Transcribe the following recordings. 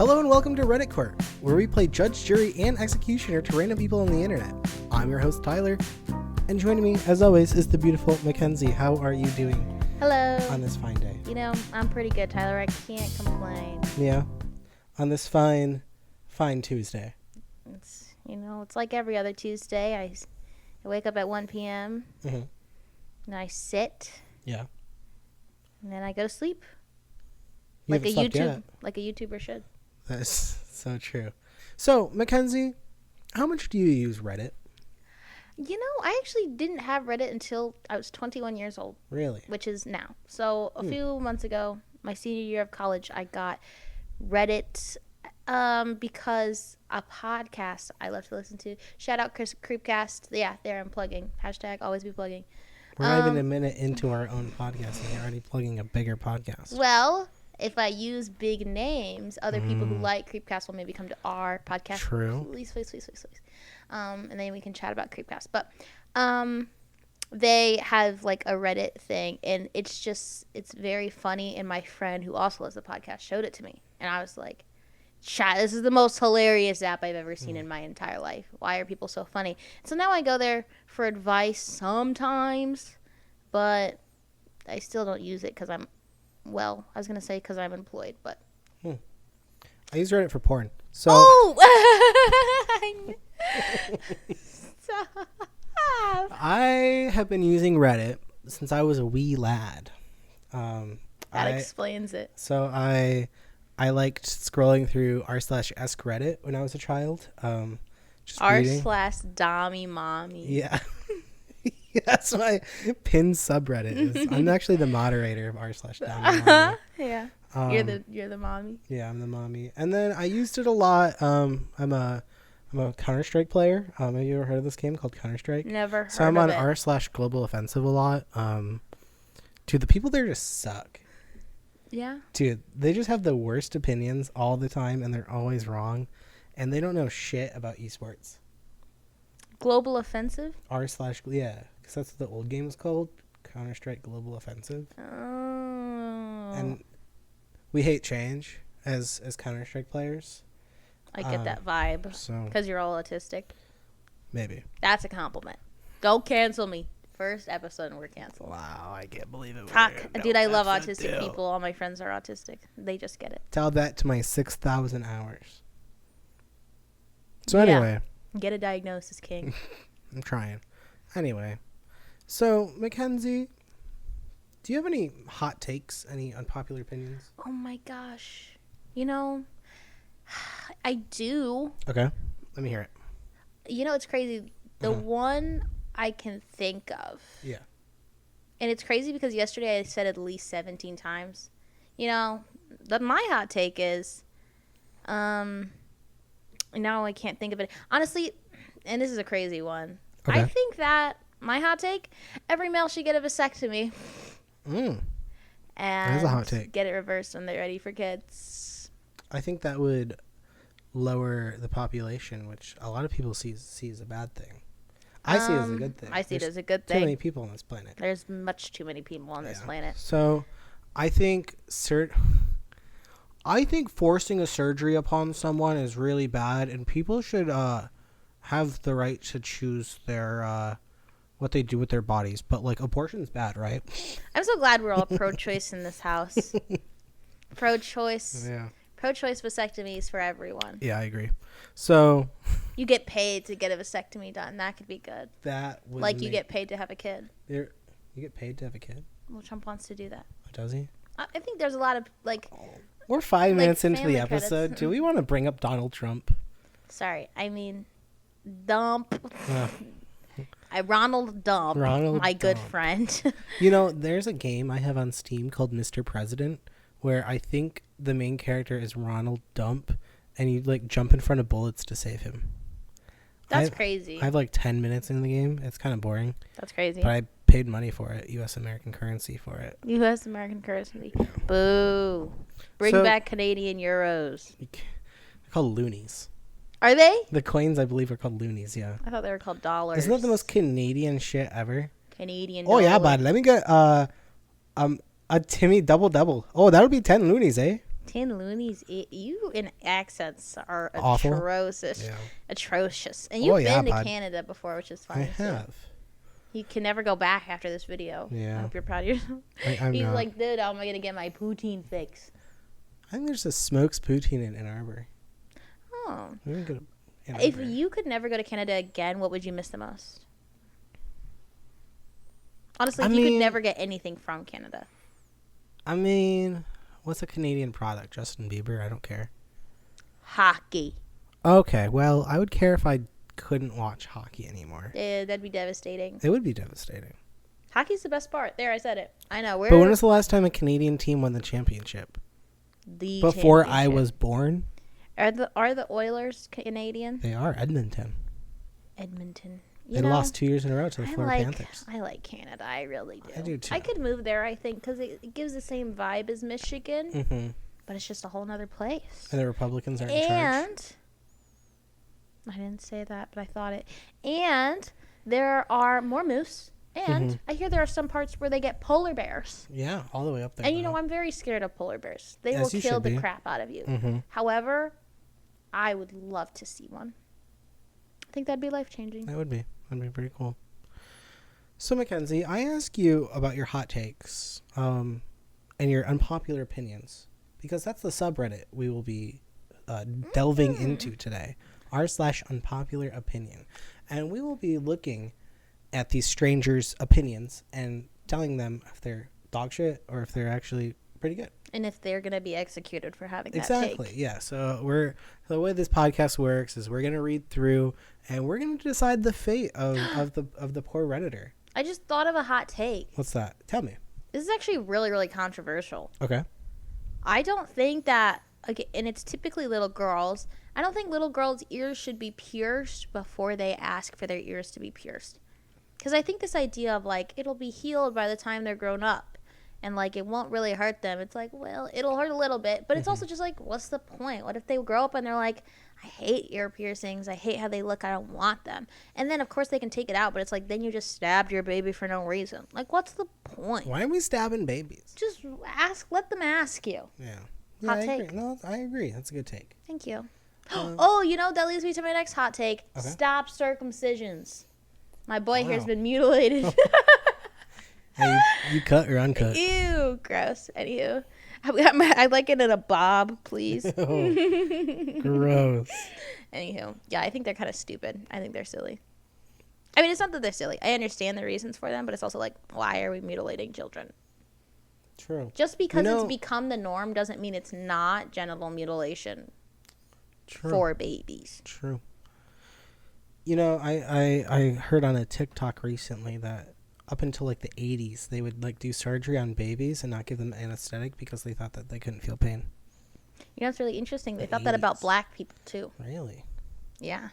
Hello and welcome to Reddit Court, where we play judge, jury, and executioner to random people on the internet. I'm your host, Tyler, and joining me, as always, is the beautiful Mackenzie. How are you doing? Hello. On this fine day? You know, I'm pretty good, Tyler. I can't complain. Yeah? On this fine Tuesday. It's like every other Tuesday. I wake up at 1 p.m. Mm-hmm. And I sit. Yeah. And then I go to sleep. You haven't slept yet. Like a YouTuber should. That is so true. So, Mackenzie, how much do you use Reddit? You know, I actually didn't have Reddit until I was 21 years old. Really? Which is now. So, a few months ago, my senior year of college, I got Reddit because a podcast I love to listen to. Shout out Creepcast. Yeah, there I'm plugging. Hashtag always be plugging. We're not even a minute into our own podcast, and you're already plugging a bigger podcast. Well, if I use big names, other people who like Creepcast will maybe come to our podcast. True. Please. And then we can chat about Creepcast. But they have like a Reddit thing, and it's very funny. And my friend who also has the podcast showed it to me, and I was like, chat, this is the most hilarious app I've ever seen in my entire life. Why are people so funny? So now I go there for advice sometimes, but I still don't use it because I'm employed, but. I use Reddit for porn. So. Oh! Stop. I have been using Reddit since I was a wee lad. That explains it. So I liked scrolling through r/s Reddit when I was a child. r/Dommy Mommy. Yeah. That's my pinned subreddit. I'm actually the moderator of r/Dommy Mommy. Yeah. You're the mommy. Yeah, I'm the mommy. And then I used it a lot. I'm a Counter-Strike player. Have you ever heard of this game called Counter-Strike? Never heard of it. So I'm on r/Global Offensive a lot. Dude, the people there just suck. Yeah. Dude, they just have the worst opinions all the time, and they're always wrong, and they don't know shit about esports. Global Offensive? Yeah, because that's what the old game was called, Counter-Strike Global Offensive. Oh. And we hate change as Counter-Strike players. I get that vibe. So Because you're all autistic. maybe. That's a compliment. Don't cancel me. First episode and we're canceled. Wow, I can't believe it. Dude, I love autistic people. All my friends are autistic. They just get it. Tell that to my 6,000 hours. So anyway. Get a diagnosis, King. I'm trying. Anyway. So, Mackenzie, do you have any hot takes? Any unpopular opinions? Oh my gosh. You know, I do. Okay. Let me hear it. You know, it's crazy. The one I can think of. Yeah. And it's crazy because yesterday I said at least 17 times. You know, my hot take is, now I can't think of it. Honestly, and this is a crazy one. Okay. I think that my hot take, every male should get a vasectomy. And that is a hot take. Get it reversed when they're ready for kids. I think that would lower the population, which a lot of people see as a bad thing. I see it as a good thing. I see it as a good Too thing. many people on this planet. There's much too many people on this planet. So, I think forcing a surgery upon someone is really bad, and people should have the right to choose their what they do with their bodies. But like, abortion's bad, right? I'm so glad we're all pro-choice in this house. Pro-choice. Yeah. Pro-choice vasectomies for everyone. Yeah, I agree. So you get paid to get a vasectomy done. That could be good. That would like you get paid to have a kid. You get paid to have a kid? Well, Trump wants to do that. Does he? I think there's a lot of like. We're 5 minutes into the episode. Credits. Do we want to bring up Donald Trump? Sorry, I mean, Dump. Ronald Dump, good friend. You know, there's a game I have on Steam called Mr. President, where I think the main character is Ronald Dump, and you like jump in front of bullets to save him. That's crazy. I have like 10 minutes in the game. It's kind of boring. That's crazy. But I paid money for it, U.S. American currency for it. U.S. American currency. Boo. Bring back Canadian euros. They're called loonies. Are they? The coins, I believe, are called loonies, yeah. I thought they were called dollars. Isn't that the most Canadian shit ever? Canadian yeah, bud. Let me get a Timmy double. Oh, that would be 10 loonies, eh? 10 loonies. You in accents are Awful. atrocious. Yeah. Atrocious. And Oh, you've yeah, been to bud. Canada before, which is I funny. too. have. You can never go back after this video. Yeah. I hope you're proud of yourself. I'm He's not. like, dude, how am I going to get my poutine fix? I think there's a Smokes Poutine in Ann Arbor. Oh. We can go to Ann If Arbor. you could never go to Canada again, what would you miss the most? Honestly, I if you could mean- never get anything from Canada. I mean, what's a Canadian product? Justin Bieber? I don't care. Hockey. Okay, well, I would care if I couldn't watch hockey anymore. Yeah, that'd be devastating. It would be devastating. Hockey's the best part. There, I said it. I know. We're But when was the last time a Canadian team won the championship? the Before I championship. was born? Are the Oilers Canadian? They are Edmonton. Edmonton. They lost 2 years in a row to the Florida Panthers. I like Canada. I really do. I do too. I could move there, I think, because it gives the same vibe as Michigan, Mm-hmm. but it's just a whole nother place. And the Republicans aren't in charge. And I didn't say that, but I thought it. And there are more moose. And Mhm. I hear there are some parts where they get polar bears. Yeah, all the way up there. And you know, I'm very scared of polar bears. They As will you kill should the be. crap out of you. Mm-hmm. However, I would love to see one. I think that'd be life changing. That would be. That'd be pretty cool. So, Mackenzie, I ask you about your hot takes and your unpopular opinions, because that's the subreddit we will be delving into today. r/unpopular opinion. And we will be looking at these strangers' opinions and telling them if they're dog shit or if they're actually pretty good. And if they're going to be executed for having that Exactly. take. Yeah. So the way this podcast works is we're gonna read through and we're gonna decide the fate of the poor Redditor. I just thought of a hot take. What's that? Tell me. This is actually really, really controversial. Okay. I don't think that, okay, and it's typically little girls. I don't think little girls' ears should be pierced before they ask for their ears to be pierced. Because I think this idea of, like, it'll be healed by the time they're grown up. And, like, it won't really hurt them. It's like, well, it'll hurt a little bit. But it's also just like, what's the point? What if they grow up and they're like, I hate ear piercings. I hate how they look. I don't want them. And then, of course, they can take it out. But it's like, then you just stabbed your baby for no reason. Like, what's the point? Why are we stabbing babies? Just ask. Let them ask you. Yeah. Hot I take. Agree. No, I agree. That's a good take. Thank you. Oh, you know, that leads me to my next hot take. Okay. Stop circumcisions. My boy here has Wow. been mutilated. Hey, you cut or uncut? Ew, gross. Anywho, I like it in a bob, please. Gross. Anywho, yeah, I think they're kind of stupid. I think they're silly. I mean, it's not that they're silly. I understand the reasons for them, but it's also like, why are we mutilating children? True. Just because You know- it's become the norm doesn't mean it's not genital mutilation True. for babies. True. You know, I heard on a TikTok recently that up until like the 80s, they would like do surgery on babies and not give them anesthetic because they thought that they couldn't feel pain. You know, it's really interesting. They The thought that about 80s. black people, too. Really? Yeah.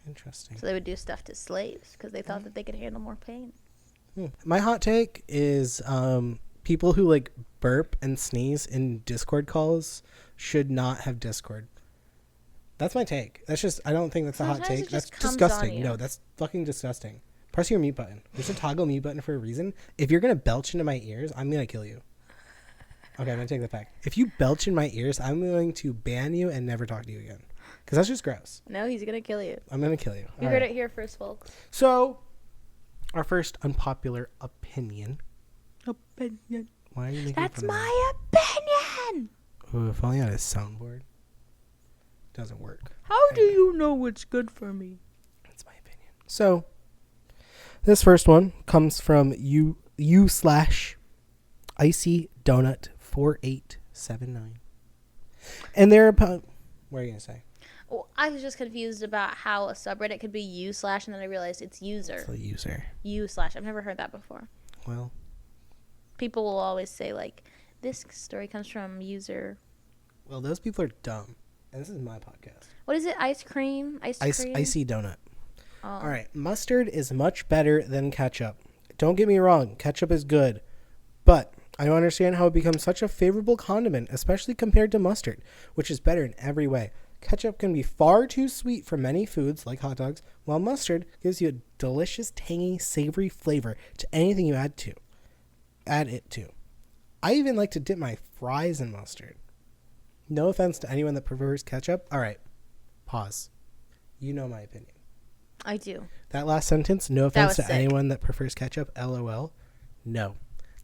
Interesting. So they would do stuff to slaves because they thought that they could handle more pain. My hot take is people who like burp and sneeze in Discord calls should not have Discord. That's my take. That's just, I don't think that's a hot Sometimes take. it That's just comes on disgusting. you. No, that's fucking disgusting. Press your mute button. There's a toggle mute button for a reason. If you're going to belch into my ears, I'm going to kill you. Okay, I'm going to take that back. If you belch in my ears, I'm going to ban you and never talk to you again. Because that's just gross. No, he's going to kill you. I'm going to kill you. You All heard right. it here first, folks. So, our first unpopular opinion. Opinion. Why are you making That's fun of me? my opinion. Ooh, if only I had a soundboard. Doesn't work. How do you know what's good for me? That's my opinion. So, this first one comes from you/icy donut 4879, and they're what are you gonna say? Well, I was just confused about how a subreddit could be u/, and then I realized it's user. It's the user. u/. I've never heard that before. Well, People will always say, like, this story comes from user. those people are dumb, and this is my podcast. What is it? Ice cream? Ice cream? Icy donut. Oh. All right, mustard is much better than ketchup. Don't get me wrong, ketchup is good, but I don't understand how it becomes such a favorable condiment, especially compared to mustard, which is better in every way. Ketchup can be far too sweet for many foods, like hot dogs, while mustard gives you a delicious, tangy, savory flavor to anything you add it to. I even like to dip my fries in mustard. No offense to anyone that prefers ketchup. All right, pause. You know my opinion. I do. That last sentence, no offense to was sick. anyone that prefers ketchup, LOL. No.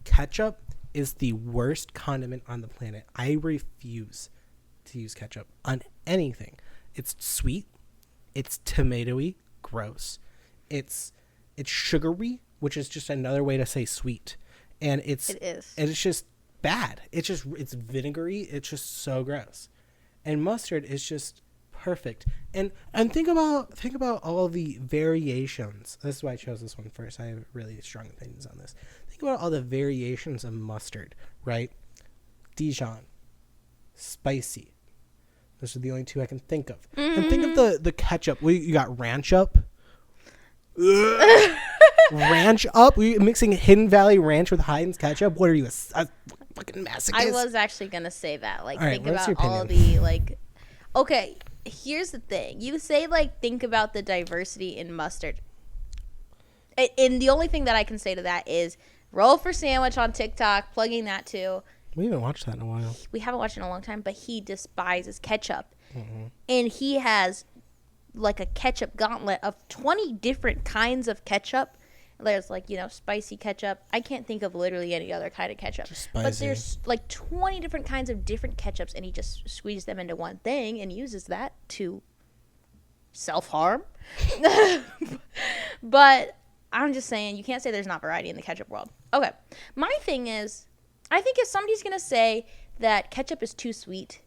Ketchup is the worst condiment on the planet. I refuse to use ketchup on anything. It's sweet. It's tomatoey. Gross. It's sugary, which is just another way to say sweet. And It is. and it's just bad. It's vinegary. It's just so gross. And mustard is just perfect. And think about all the variations. This is why I chose this one first. I have really strong opinions on this. Think about all the variations of mustard, right? Dijon, spicy. Those are the only two I can think of. And think of the ketchup. You got ranch up. Ranch up? We mixing Hidden Valley Ranch with Heinz ketchup? What are you, a fucking masochist? I was actually gonna say that. Like, All right, think what's about your all opinion? the like. Okay, here's the thing. You say like, think about the diversity in mustard. And the only thing that I can say to that is roll for sandwich on TikTok, plugging that too. We haven't watched that in a while. We haven't watched it in a long time, but he despises ketchup, and he has like a ketchup gauntlet of 20 different kinds of ketchup. There's like, spicy ketchup. I can't think of literally any other kind of ketchup. Just But spicy. there's like 20 different kinds of different ketchups, and he just squeezes them into one thing and uses that to self-harm. But I'm just saying, you can't say there's not variety in the ketchup world. Okay. My thing is, I think if somebody's going to say that ketchup is too sweet,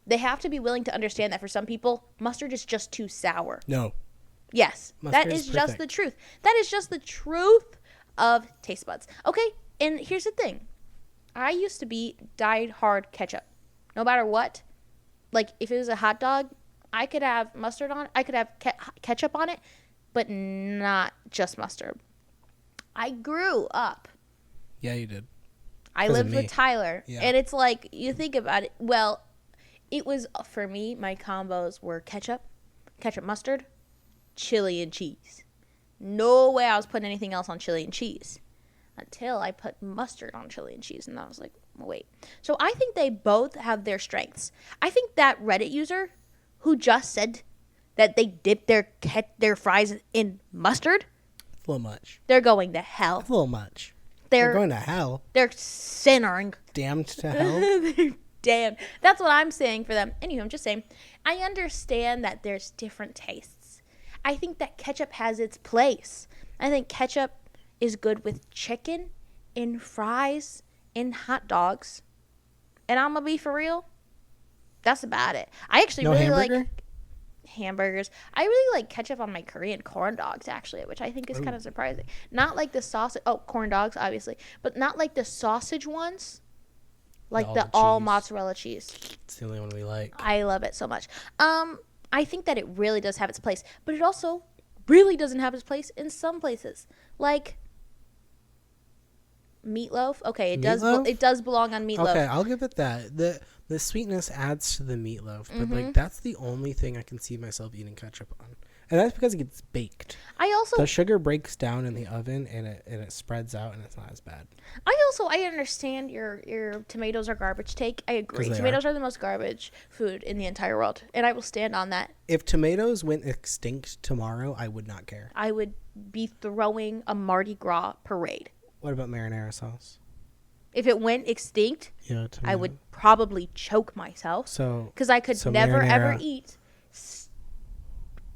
they have to be willing to understand that for some people, mustard is just too sour. No. Yes, Mustard that is is just perfect. the truth. That is just the truth of taste buds. Okay, and here's the thing. I used to be die-hard ketchup. No matter what. Like, if it was a hot dog, I could have mustard on it. I could have ketchup on it, but not just mustard. I grew up. Yeah, you did. I 'Cause of lived me. with Tyler. Yeah. And it's like, you think about it. Well, it was, for me, my combos were ketchup mustard, chili and cheese. No way I was putting anything else on chili and cheese until I put mustard on chili and cheese. And I was like, wait. So I think they both have their strengths. I think that Reddit user who just said that they dip their fries in mustard, It's a little much. they're going to hell. It's a little much. They're They're going to hell. they're sinnering. Damned to hell. They're damned. That's what I'm saying for them. Anywho, I'm just saying, I understand that there's different tastes. I think that ketchup has its place. I think ketchup is good with chicken, in fries, in hot dogs. And I'm going to be for real. That's about it. I actually No really hamburger? like hamburgers. I really like ketchup on my Korean corn dogs, actually, which I think is kind of surprising. Not like the sausage. Oh, corn dogs, obviously. But not like the sausage ones. Like All the the all cheese. mozzarella cheese. It's the only one we like. I love it so much. I think that it really does have its place, but it also really doesn't have its place in some places. Like meatloaf. Okay, it does. Meatloaf? It does belong on meatloaf. Okay, I'll give it that. The sweetness adds to the meatloaf, but Mm-hmm. like that's the only thing I can see myself eating ketchup on, and that's because it gets baked. I also The sugar breaks down in the oven and it spreads out, and it's not as bad. I understand your tomatoes are garbage take. I agree. 'Cause they Tomatoes are the most garbage food in the entire world, and I will stand on that. If tomatoes went extinct tomorrow, I would not care. I would be throwing a Mardi Gras parade. What about marinara sauce? If it went extinct, Yeah, I would probably choke myself So because I could so never ever marinara- eat.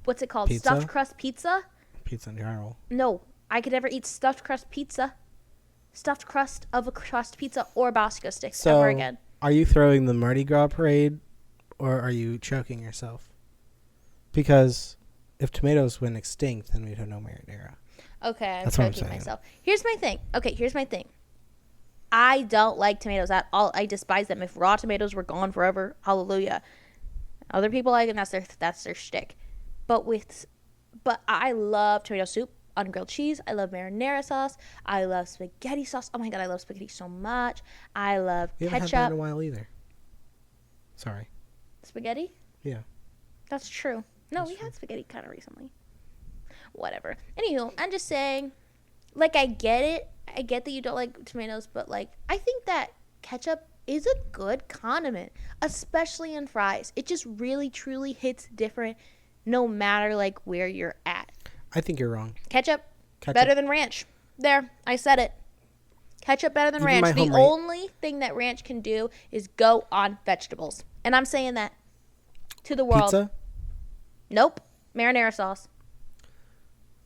What's it called? Pizza? Stuffed crust pizza? pizza in general. No, I could never eat stuffed crust pizza. Stuffed crust of a crust pizza or Bosco sticks So ever again. are you throwing the Mardi Gras parade, or are you choking yourself? Because if tomatoes went extinct, then we'd have no marinara. Okay, I'm That's what I'm choking saying. myself. Here's my thing. Okay, here's my thing. I don't like tomatoes at all. I despise them. If raw tomatoes were gone forever, hallelujah. Other people like them. That's their shtick. But I love tomato soup on grilled cheese. I love marinara sauce. I love spaghetti sauce. Oh my god, I love spaghetti so much. I love We haven't had that in a ketchup. while either. Sorry. Spaghetti? Yeah. That's true. No, we had spaghetti kind of recently. Whatever. Anywho, I'm just saying, like, I get it. I get that you don't like tomatoes, but, like, I think that ketchup is a good condiment, especially in fries. It just really, truly hits different no matter, like, where you're at. I think you're wrong. Ketchup. Better than ranch. There, I said it. Ketchup better than ranch. The only thing that ranch can do is go on vegetables. And I'm saying that to the world. Pizza? Nope. Marinara sauce.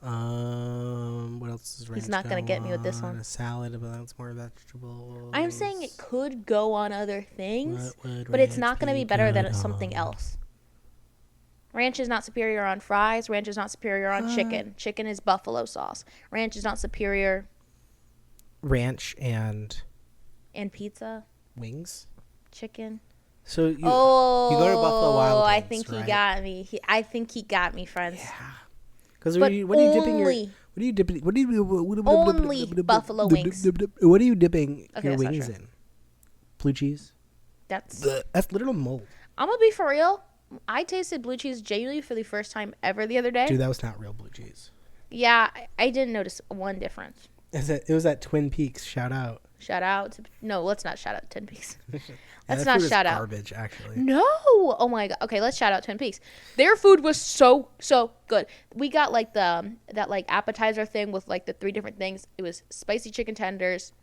What else is ranch? He's not going to get me with this one. A salad, but that's more vegetables. I'm saying it could go on other things, but it's not going to be better than something else. Ranch is not superior on fries. Ranch is not superior on chicken. Chicken is buffalo sauce. Ranch is not superior. Ranch and pizza. Wings. Chicken. So you go to Buffalo Wild Wings, I think he right? got me. I think he got me, friends. Yeah. Because what are you dipping your? What are you dipping? Only buffalo wings. What are you dipping Okay, your that's not wings true. in? Blue cheese. That's literal mold. I'm gonna be for real. I tasted blue cheese genuinely for the first time ever the other day. Dude, that was not real blue cheese. Yeah, I didn't notice one difference. It was at Twin Peaks. Shout out. Shout out to let's not shout out Twin Peaks. Let's that not food shout is out. Garbage, actually. No. Oh my god. Okay, let's shout out Twin Peaks. Their food was so good. We got like that like appetizer thing with like the 3 different things. It was spicy chicken tenders,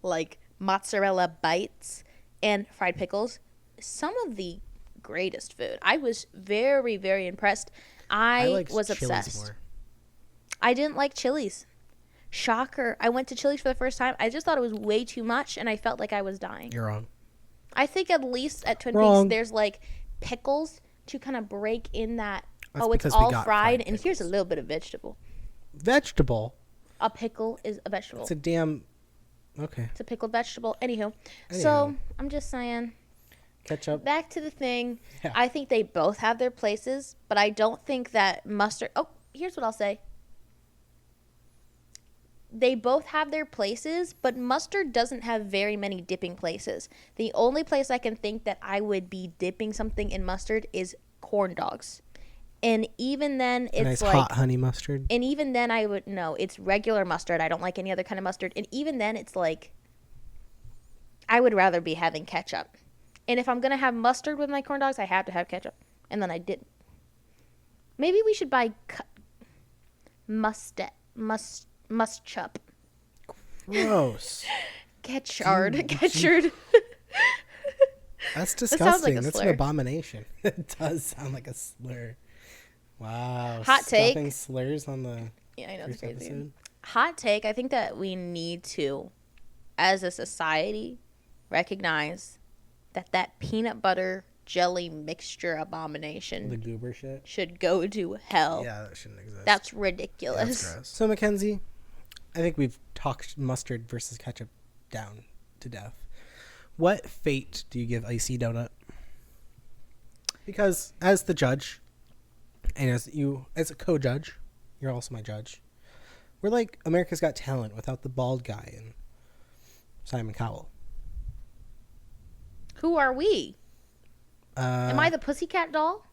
like mozzarella bites, and fried pickles. Some of the greatest food. I was very, very impressed. I was obsessed. More. I didn't like Chili's. Shocker. I went to Chili's for the first time. I just thought it was way too much, and I felt like I was dying. You're wrong. I think at least at Twin Peaks, there's like pickles to kind of break in that. That's it's all fried, and here's a little bit of vegetable. Vegetable? A pickle is a vegetable. It's a damn... Okay. It's a pickled vegetable. Anywho. So, I'm just saying... Ketchup. Back to the thing. Yeah. I think they both have their places, but I don't think that mustard... Oh, here's what I'll say. They both have their places, but mustard doesn't have very many dipping places. The only place I can think that I would be dipping something in mustard is corn dogs. And even then, it's nice like... hot honey mustard. And even then, I would... No, it's regular mustard. I don't like any other kind of mustard. And even then, it's like... I would rather be having ketchup. And if I'm going to have mustard with my corn dogs, I have to have ketchup. And then I didn't. Maybe we should buy Muschup. Gross. Ketchard. That's disgusting. That's an abomination. It does sound like a slur. Wow. Hot take. Stuffing slurs on the Yeah, I know it's crazy. Episode. Hot take. I think that we need to, as a society, recognize that peanut butter jelly mixture abomination, the goober shit, should go to hell. Yeah, that shouldn't exist. That's ridiculous. That's gross. So Mackenzie, I think we've talked mustard versus ketchup down to death. What fate do you give Icy Donut? Because as the judge, and as a co-judge, you're also my judge. We're like America's Got Talent without the bald guy and Simon Cowell. Who are we? Am I the Pussycat Doll?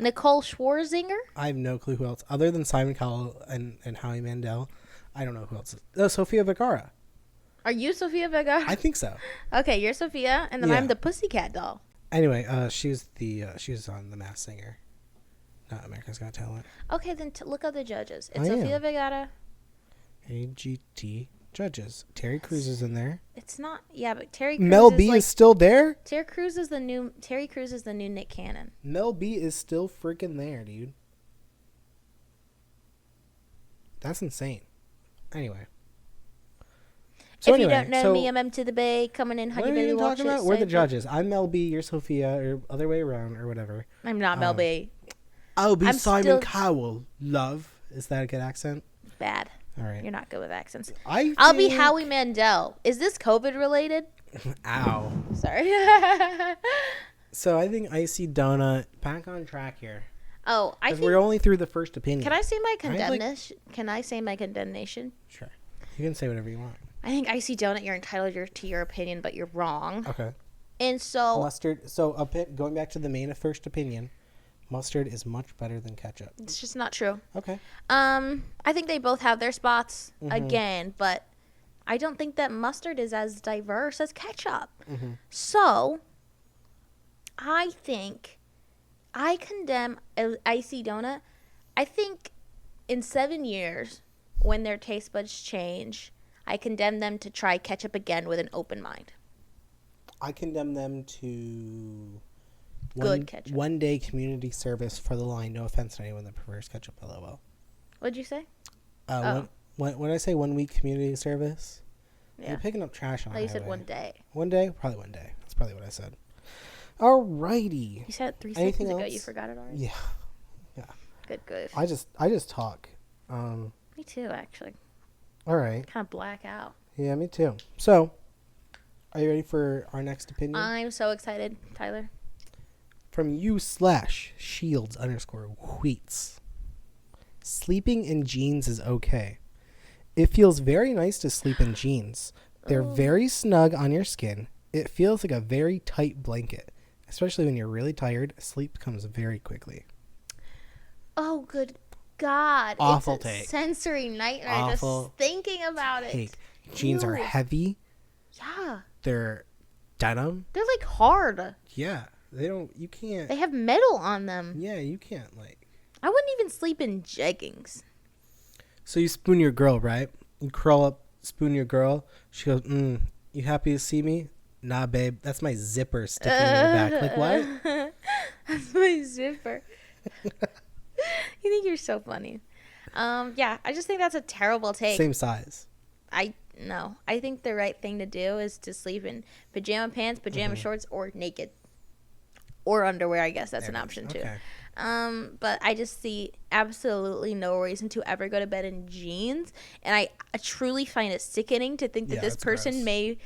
Nicole Schwarzinger? I have no clue who else. Other than Simon Cowell and Howie Mandel, I don't know who else is. Oh, Sofia Vergara. Are you Sofia Vergara? I think so. Okay, you're Sophia, and then I'm the Pussycat Doll. Anyway, she was on The Masked Singer, not America's Got Talent. Okay, then look up the judges. It's Sofia Vergara. AGT judges. Terry Crews is in there. It's not. Yeah, but Terry Crews Mel B is still there. Terry Crews is the new Nick Cannon. Mel B is still freaking there, dude. That's insane. Anyway. So if you don't know me, I'm M to the Bay, coming in. What are you talking about? We're the judges. I'm Mel B, you're Sophia, or other way around, or whatever. I'm not Mel B. I'll be Simon Cowell, love. Is that a good accent? Bad. All right. You're not good with accents. I'll be Howie Mandel. Is this COVID related? Ow. Sorry. So I think Icy Donut, back on track here. Oh, I think we're only through the first opinion. Can I say my condemnation? Can I say my condemnation? Sure. You can say whatever you want. I think Icy Donut, you're entitled to your opinion, but you're wrong. Okay. And so... Mustard. So going back to the main first opinion, mustard is much better than ketchup. It's just not true. Okay. I think they both have their spots again, but I don't think that mustard is as diverse as ketchup. Mm-hmm. So, I think I condemn Icy Donut. I think in 7 years, when their taste buds change, I condemn them to try ketchup again with an open mind. I condemn them to Good ketchup. 1 day community service for the line. No offense to anyone that prefers ketchup. LOL. What'd you say? When I say 1 week community service, Yeah. you're picking up trash on a Oh, you said highway. 1 day. 1 day? Probably 1 day. That's probably what I said. Alrighty. You said it 3 Anything seconds ago. else? You forgot it already? Yeah. Good goof. I just talk. Me too, actually. All right. Kind of black out. Yeah, me too. So, are you ready for our next opinion? I'm so excited, Tyler. From you/shields_wheats. Sleeping in jeans is okay. It feels very nice to sleep in jeans. They're very snug on your skin. It feels like a very tight blanket. Especially when you're really tired, sleep comes very quickly. Oh, good God. Awful it's a take. sensory nightmare Awful just thinking about Take. it. Jeans are Ew. heavy. Yeah. They're denim. They're like hard. Yeah. You can't. They have metal on them. Yeah, you can't like. I wouldn't even sleep in jeggings. So you spoon your girl, right? You curl up, spoon your girl. She goes, you happy to see me? Nah, babe, that's my zipper sticking in your back. Like, what? That's my zipper. You think you're so funny. Yeah, I just think that's a terrible take. Same size. No. I think the right thing to do is to sleep in pajama pants, pajama Mm-hmm. shorts, or naked. Or underwear, I guess that's There an it is. option too. Okay. But I just see absolutely no reason to ever go to bed in jeans. And I truly find it sickening to think that Yeah, this it's person gross. may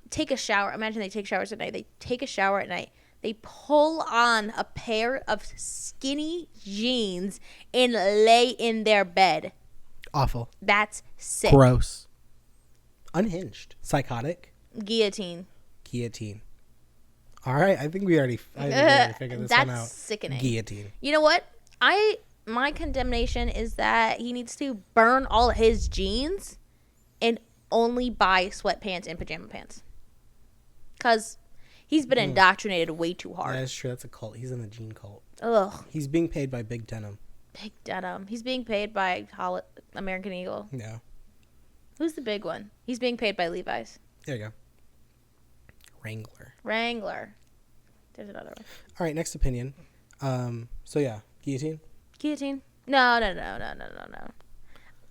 take a shower. Imagine they take showers at night. They take a shower at night. They pull on a pair of skinny jeans and lay in their bed. Awful. That's sick. Gross. Unhinged. Psychotic. Guillotine. Guillotine. All right. I think we already figured this one That's out. sickening. Guillotine. You know what? My condemnation is that he needs to burn all his jeans and only buy sweatpants and pajama pants. Cause he's been indoctrinated way too hard. That is true. That's a cult. He's in the jean cult. Ugh, He's being paid by Big Denim. big denim. He's being paid by American Eagle. Yeah. Who's the big one? He's being paid by Levi's. There you go. Wrangler. There's another one. All right. Next opinion. So yeah, guillotine. Guillotine. No.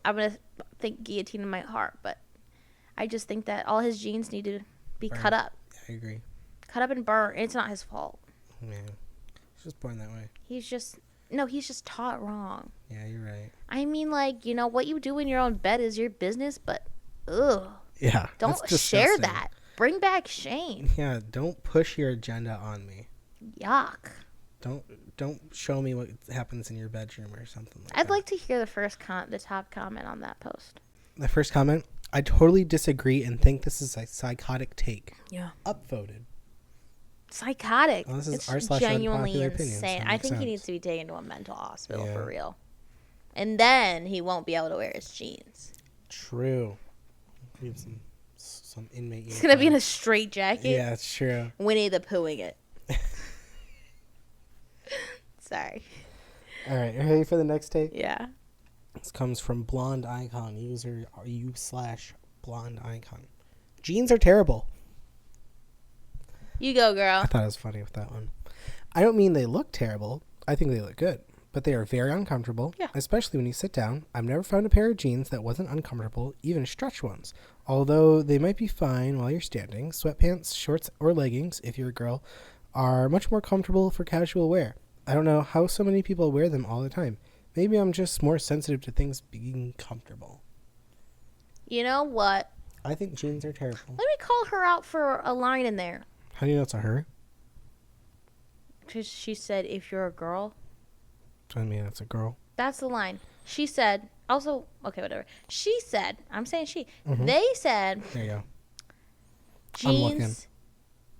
I'm gonna think guillotine in my heart, but I just think that all his jeans need to be Right. cut up. I agree. Cut up and burnt. It's not his fault. Yeah. He's just born that way. He's just taught wrong. Yeah, you're right. I mean, like, what you do in your own bed is your business, but ugh, Yeah. don't that's share disgusting. that. Bring back shame. Yeah, don't push your agenda on me. Yuck. Don't show me what happens in your bedroom or something like that. I'd like to hear the top comment on that post. The first comment, I totally disagree and think this is a psychotic take. Yeah. Upvoted. Psychotic. Well, this is it's r/unpopular genuinely opinion, so insane. it I makes think he sense. needs to be taken to a mental hospital Yeah. for real. And then he won't be able to wear his jeans. True. We have some inmate. He's gonna be in a straight jacket. Yeah, it's true. Winnie the Poohing it. Sorry. All right, you ready for the next take? Yeah. This comes from Blonde Icon, user u/Blonde Icon. Jeans are terrible. You go, girl. I thought it was funny with that one. I don't mean they look terrible. I think they look good. But they are very uncomfortable, Yeah. especially when you sit down. I've never found a pair of jeans that wasn't uncomfortable, even stretch ones. Although they might be fine while you're standing, sweatpants, shorts, or leggings, if you're a girl, are much more comfortable for casual wear. I don't know how so many people wear them all the time. Maybe I'm just more sensitive to things being comfortable. You know what? I think jeans are terrible. Let me call her out for a line in there. How do you know it's a her? Because she said, if you're a girl. I mean, it's a girl. That's the line. She said, also, okay, whatever. She said, I'm saying she. Mhm. They said There you go. I'm looking. jeans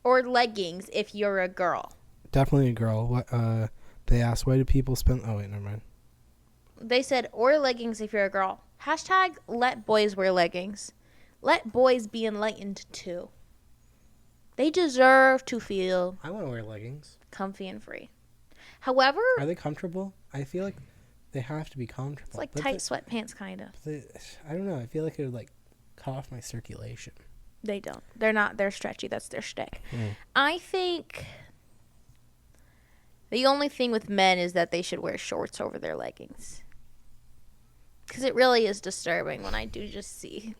or leggings if you're a girl. Definitely a girl. What? They asked, why do people spend... Oh, wait, never mind. They said, or leggings if you're a girl. Hashtag let boys wear leggings. Let boys be enlightened too. They deserve to feel I want to wear leggings. comfy and free. However, Are they comfortable? I feel like they have to be comfortable. it's like But tight sweatpants, kind of. I don't know. I feel like it would like cut off my circulation. They don't. They're not. They're stretchy. That's their shtick. Mm. I think the only thing with men is that they should wear shorts over their leggings. Because it really is disturbing when I do just see.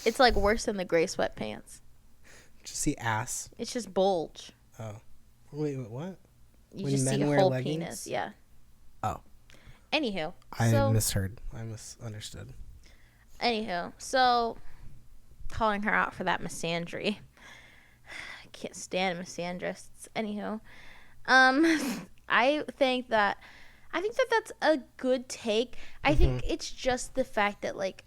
It's like worse than the gray sweatpants. Just see ass. It's just bulge. Oh. Wait, what? You When just men see wear whole leggings? penis. Yeah. Oh. Anywho. I so, misheard. I misunderstood. So calling her out for that misandry. I can't stand misandrists. Anywho. I think that that's a good take. I think it's just the fact that like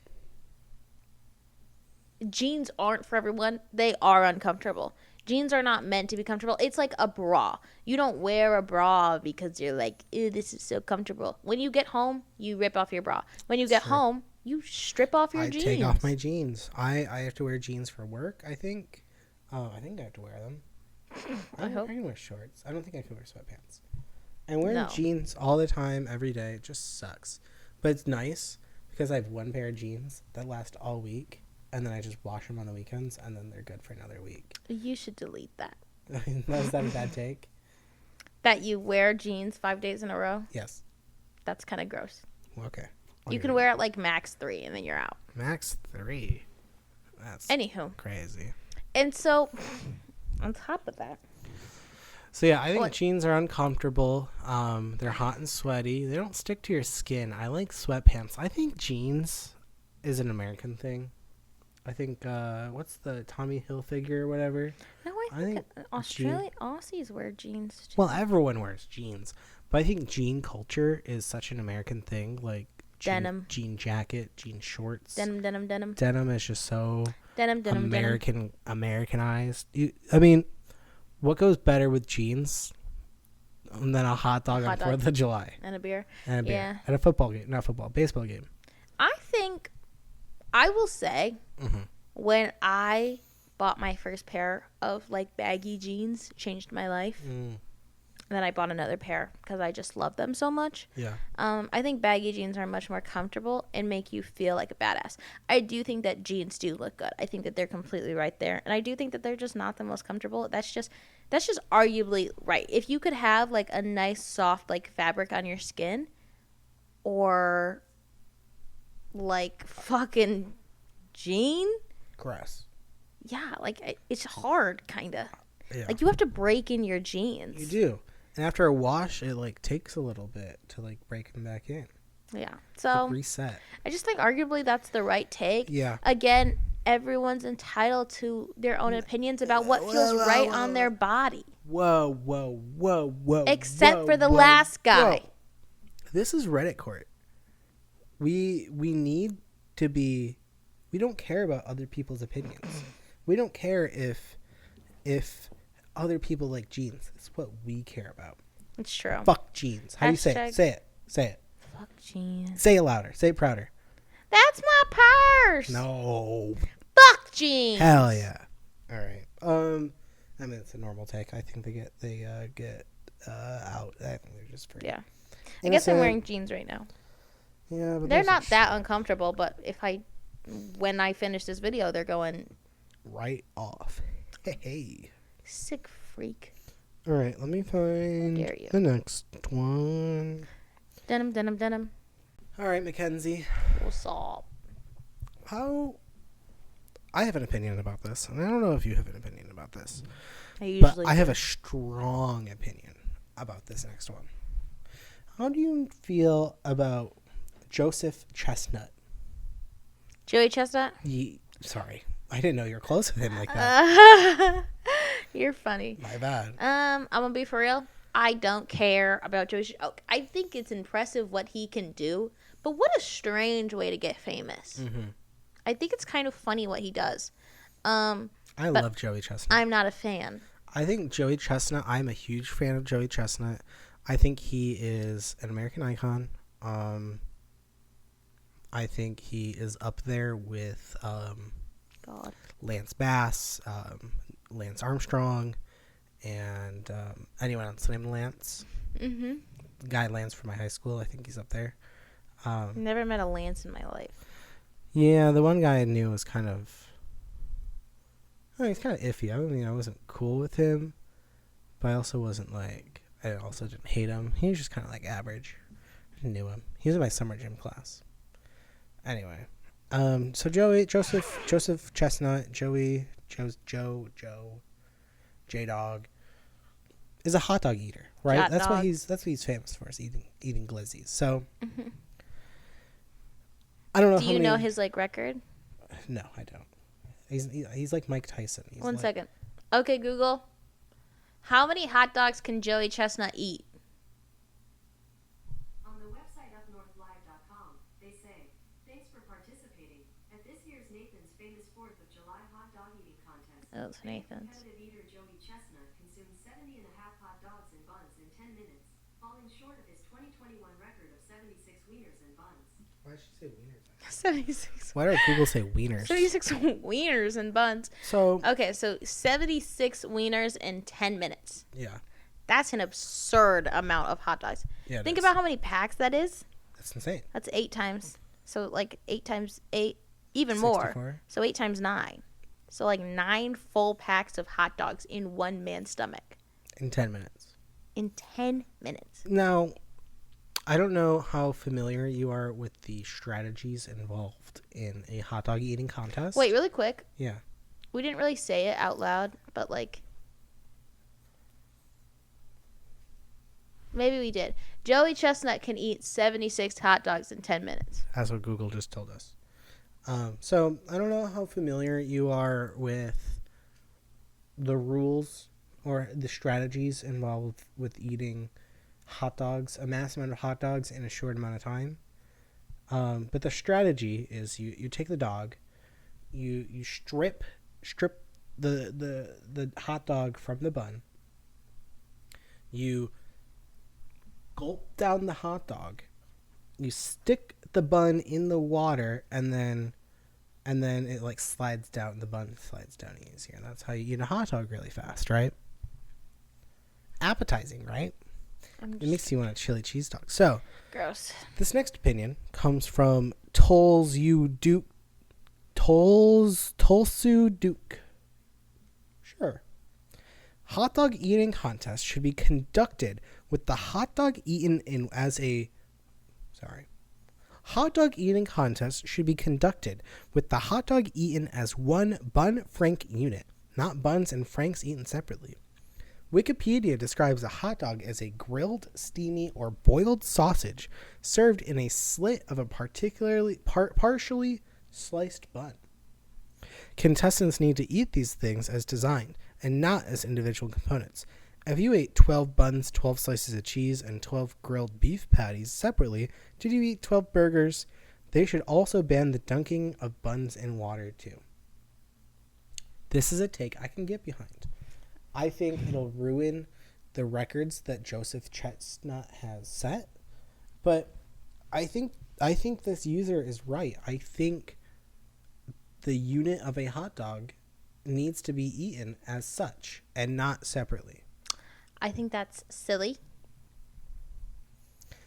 jeans aren't for everyone. They are uncomfortable. Jeans are not meant to be comfortable. It's like a bra. You don't wear a bra because you're like, ew, this is so comfortable. When you get home, you rip off your bra. When you get home, you strip off your jeans. I take off my jeans. I have to wear jeans for work, I think. I think I have to wear them. I hope. I can wear shorts. I don't think I can wear sweatpants. And wearing No. jeans all the time, every day, it just sucks. But it's nice because I have one pair of jeans that last all week. And then I just wash them on the weekends, and then they're good for another week. You should delete that. Was that a bad take? That you wear jeans 5 days in a row? Yes. That's kind of gross. Okay. You can wear it like max 3 and then you're out. Max 3. That's Anywho. crazy. And so, on top of that. So yeah, I think What? jeans are uncomfortable. They're hot and sweaty. They don't stick to your skin. I like sweatpants. I think jeans is an American thing. I think, what's the Tommy Hilfiger or whatever? No, I think Australian Aussies wear jeans too. Well, everyone wears jeans. But I think jean culture is such an American thing. Like, Denim. Jean jacket, jean shorts. Denim. Denim is just so Denim. Americanized. I mean, what goes better with jeans than a hot dog on 4th of July? And a beer. And a beer. Yeah. At a football game. Not football, baseball game. I think, I will say, when I bought my first pair of like baggy jeans, changed my life. And then I bought another pair because I just love them so much. Yeah. I think baggy jeans are much more comfortable and make you feel like a badass. I do think that jeans do look good. I think that they're completely right there. And I do think that they're just not the most comfortable. That's just arguably right. If you could have like a nice soft like fabric on your skin or like fucking jean, Gross. yeah, like it's hard kind of. Yeah. Like you have to break in your jeans. You do. And after a wash, it like takes a little bit to like break them back in. Yeah. So Reset. I just think arguably that's the right take. Yeah. Again, everyone's entitled to their own opinions about what feels right on their body. Whoa. Except for the last guy. Whoa. This is Reddit court. We need to be. We don't care about other people's opinions. We don't care if other people like jeans. It's what we care about. It's true. Fuck jeans. How do you say it? Say it. Say it. Fuck jeans. Say it louder. Say it prouder. That's my purse. No. Fuck jeans. Hell yeah. All right. I mean it's a normal take. I think they get out. I think they're just pretty. Yeah. I guess I'm wearing jeans right now. Yeah, but They're those are not that uncomfortable, but when I finish this video, they're going right off. Hey. sick freak. All right, let me find dare you. the next one. Denim. All right, Mackenzie. What's up? I have an opinion about this, and I don't know if you have an opinion about this, But I have a strong opinion about this next one. How do you feel about Joseph Chestnut? Joey Chestnut? Sorry, I didn't know you were close with him like that. You're funny. My bad. I'm gonna be for real. I don't care about Joey. I think it's impressive what he can do, but what a strange way to get famous. Mm-hmm. I think it's kind of funny what he does. I love Joey Chestnut. I'm not a fan. I think Joey Chestnut, I'm a huge fan of Joey Chestnut. I think he is an American icon. I think he is up there with God. Lance Bass, Lance Armstrong, and anyone else named Lance. Mm-hmm. The guy Lance from my high school, I think he's up there. Never met a Lance in my life. Yeah, the one guy I knew was kind of... he's kind of iffy. I wasn't cool with him, but I also wasn't like... I also didn't hate him. He was just kind of like average. I knew him. He was in my summer gym class. Anyway, so Joseph Chestnut, Joe, J-Dog is a hot dog eater, right? Hot That's dog. what he's famous for, is eating glizzies. So Mm-hmm. I don't know. Do how you many... know his like record? No, I don't. He's like Mike Tyson. He's One like, second. Okay, Google. How many hot dogs can Joey Chestnut eat? On the website upnorthlive.com, they say, thanks for participating at this year's Nathan's Famous 4th of July hot dog eating contest. Oh, it's Nathan's. Competitive eater Joey Chestnut consumed 70 and a half hot dogs and buns in 10 minutes, falling short of his 2021 record of 76 wieners and buns. Why did she say wieners? 76. Why did Google say wieners? 76 wieners and buns. So Okay, so 76 wieners in 10 minutes. yeah, That's an absurd amount of hot dogs. yeah. Think about how many packs that is. That's insane. That's 8 times. So like 8 times 8, even more. 64. So 8 times 9. So like 9 full packs of hot dogs in one man's stomach In 10 minutes. in 10 minutes. Now, I don't know how familiar you are with the strategies involved in a hot dog eating contest. Wait, really quick. Yeah. We didn't really say it out loud, but like maybe we did. Joey Chestnut can eat 76 hot dogs in 10 minutes. That's what Google just told us. So I don't know how familiar you are with the rules or the strategies involved with eating hot dogs, a mass amount of hot dogs in a short amount of time. But the strategy is you take the dog, you strip the hot dog from the bun. You gulp down the hot dog. You stick the bun in the water, and then it like slides down. The bun slides down easier. That's how you eat a hot dog really fast, right? Appetizing, right? It makes you want a chili cheese dog. So Gross. this next opinion comes from Tulsu Duke. Sure. Hot dog eating contest should be conducted with the hot dog eaten in as a Hot dog eating contest should be conducted with the hot dog eaten as one bun frank unit, not buns and franks eaten separately. Wikipedia describes a hot dog as a grilled, steamy, or boiled sausage served in a slit of a partially sliced bun. Contestants need to eat these things as designed and not as individual components. If you ate 12 buns, 12 slices of cheese, and 12 grilled beef patties separately, did you eat 12 burgers? They should also ban the dunking of buns in water too. This is a take I can get behind. I think it'll ruin the records that Joseph Chestnut has set, but I think this user is right. I think the unit of a hot dog needs to be eaten as such and not separately. I think that's silly.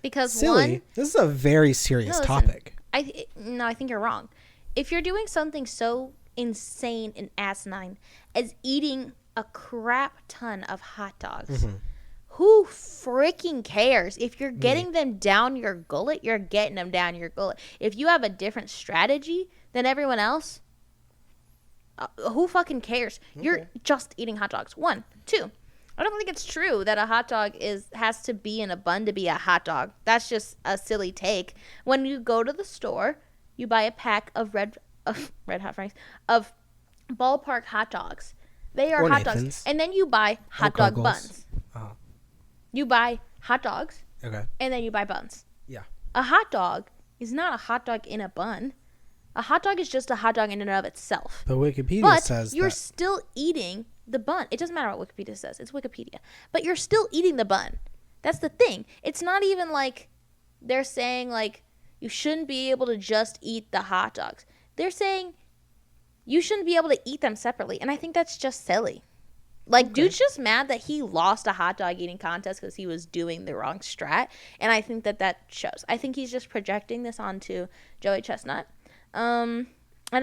Because Silly? one, This is a very serious No, listen. topic. I think you're wrong. If you're doing something so insane and asinine as eating a crap ton of hot dogs, who freaking cares? If you're getting them down your gullet, you're getting them down your gullet. If you have a different strategy than everyone else, who fucking cares? You're just eating hot dogs. 1, 2. I don't think it's true that a hot dog has to be in a bun to be a hot dog. That's just a silly take. When you go to the store, you buy a pack of red hot franks of ballpark hot dogs. They are Or hot Nathan's. dogs, and then you buy hot dog Goggles. buns. Uh-huh. You buy hot dogs, Okay. and then you buy buns. Yeah. A hot dog is not a hot dog in a bun. A hot dog is just a hot dog in and of itself. But Wikipedia But says you're that. still eating the bun. It doesn't matter what Wikipedia says. It's Wikipedia. But you're still eating the bun. That's the thing. It's not even like they're saying like you shouldn't be able to just eat the hot dogs. They're saying you shouldn't be able to eat them separately. And I think that's just silly. Like, Okay. dude's just mad that he lost a hot dog eating contest because he was doing the wrong strat. And I think that shows. I think he's just projecting this onto Joey Chestnut. And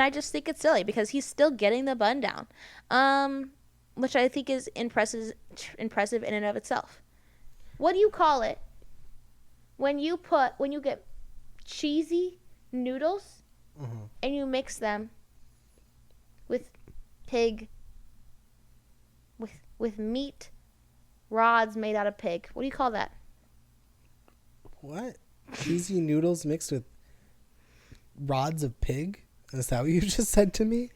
I just think it's silly because he's still getting the bun down, which I think is impressive in and of itself. What do you call it when you get cheesy noodles and you mix them with pig, with meat rods made out of pig? What do you call that? What? Cheesy noodles mixed with rods of pig? Is that what you just said to me?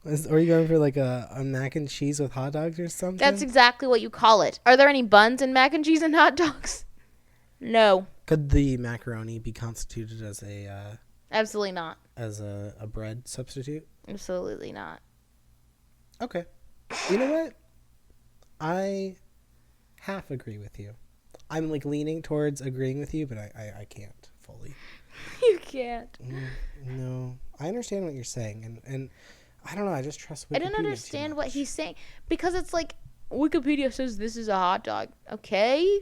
Or are you going for like a mac and cheese with hot dogs or something? That's exactly what you call it. Are there any buns in mac and cheese and hot dogs? No. Could the macaroni be constituted as a Absolutely not. bread substitute? Absolutely not. Okay. You know what? I half agree with you. I'm like leaning towards agreeing with you, but I can't fully. You can't. No. I understand what you're saying, and I don't know, I just trust Wikipedia I don't too understand what much. he's saying because it's like Wikipedia says this is a hot dog, okay?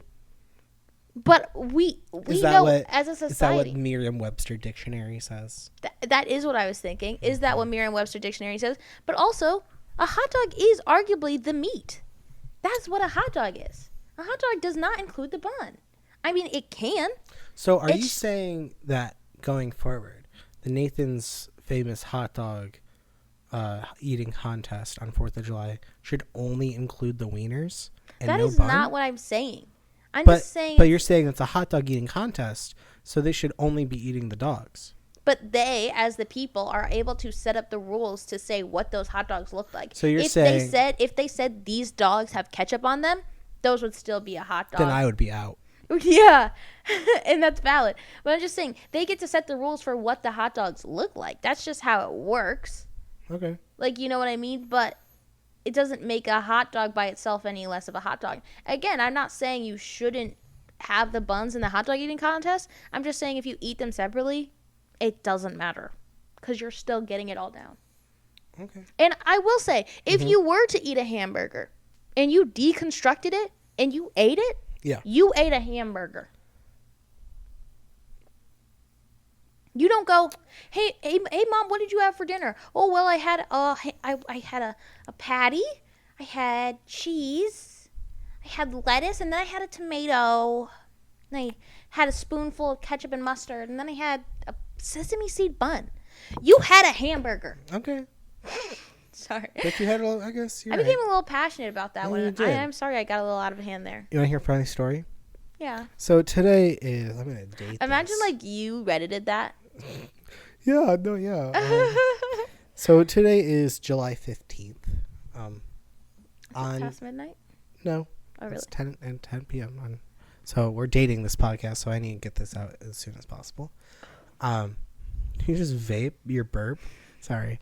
But we Is that know what- as a Is that what society Merriam-Webster dictionary says? that is what I was thinking. Is that what Merriam-Webster dictionary says? But also, a hot dog is arguably the meat. That's what a hot dog is. A hot dog does not include the bun. I mean, it can. So are you It's- saying that going forward, the Nathan's famous hot dog eating contest on 4th of July should only include the wieners and That no is bun? not what I'm saying. I'm But just saying. but you're saying it's a hot dog eating contest, so they should only be eating the dogs. But they, as the people, are able to set up the rules to say what those hot dogs look like. So you're if saying- if they said these dogs have ketchup on them, those would still be a hot dog. Then I would be out. Yeah, and that's valid. But I'm just saying they get to set the rules for what the hot dogs look like. That's just how it works. Okay. Like, you know what I mean? But it doesn't make a hot dog by itself any less of a hot dog. Again, I'm not saying you shouldn't have the buns in the hot dog eating contest. I'm just saying if you eat them separately, it doesn't matter because you're still getting it all down. Okay. And I will say, if you were to eat a hamburger and you deconstructed it and you ate it, Yeah. you ate a hamburger. You don't go, hey, mom, what did you have for dinner? Oh, well, I had I had a patty, I had cheese, I had lettuce, and then I had a tomato. And I had a spoonful of ketchup and mustard, and then I had a sesame seed bun. You had a hamburger. Okay. Sorry. If you had a little, I guess you're I right. became a little passionate about that Yeah, one. you did. I'm sorry I got a little out of hand there. You want to hear a funny story? Yeah. So today is, I'm going to date Imagine this. like you Reddited that. Yeah, no, yeah. So today is July 15th. On Past midnight? no, Oh, really? it's 10 p.m. So we're dating this podcast, so I need to get this out as soon as possible. Can you just vape your burp? Sorry.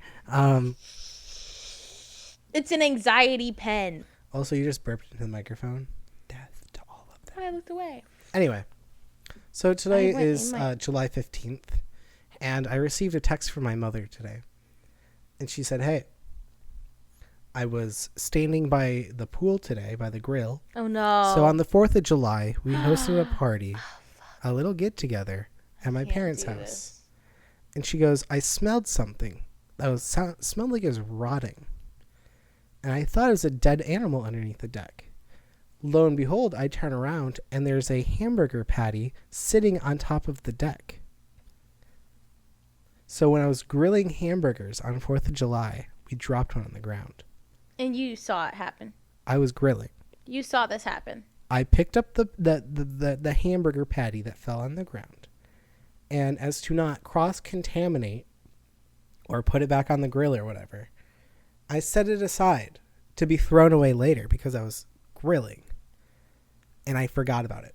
It's an anxiety pen. Also, you just burped into the microphone. Death to all of them. I looked away. Anyway, so today I went is in my- July 15th, and I received a text from my mother today. And she said, hey, I was standing by the pool today, by the grill. Oh no. So on the 4th of July, we hosted a party, a little get-together at my Can't parents' do house. this. And she goes, I smelled something that smelled like it was rotting. And I thought it was a dead animal underneath the deck. Lo and behold, I turn around and there's a hamburger patty sitting on top of the deck. So when I was grilling hamburgers on 4th of July, we dropped one on the ground. And you saw it happen. I was grilling. You saw this happen. I picked up the hamburger patty that fell on the ground. And as to not cross-contaminate or put it back on the grill or whatever, I set it aside to be thrown away later because I was grilling. And I forgot about it.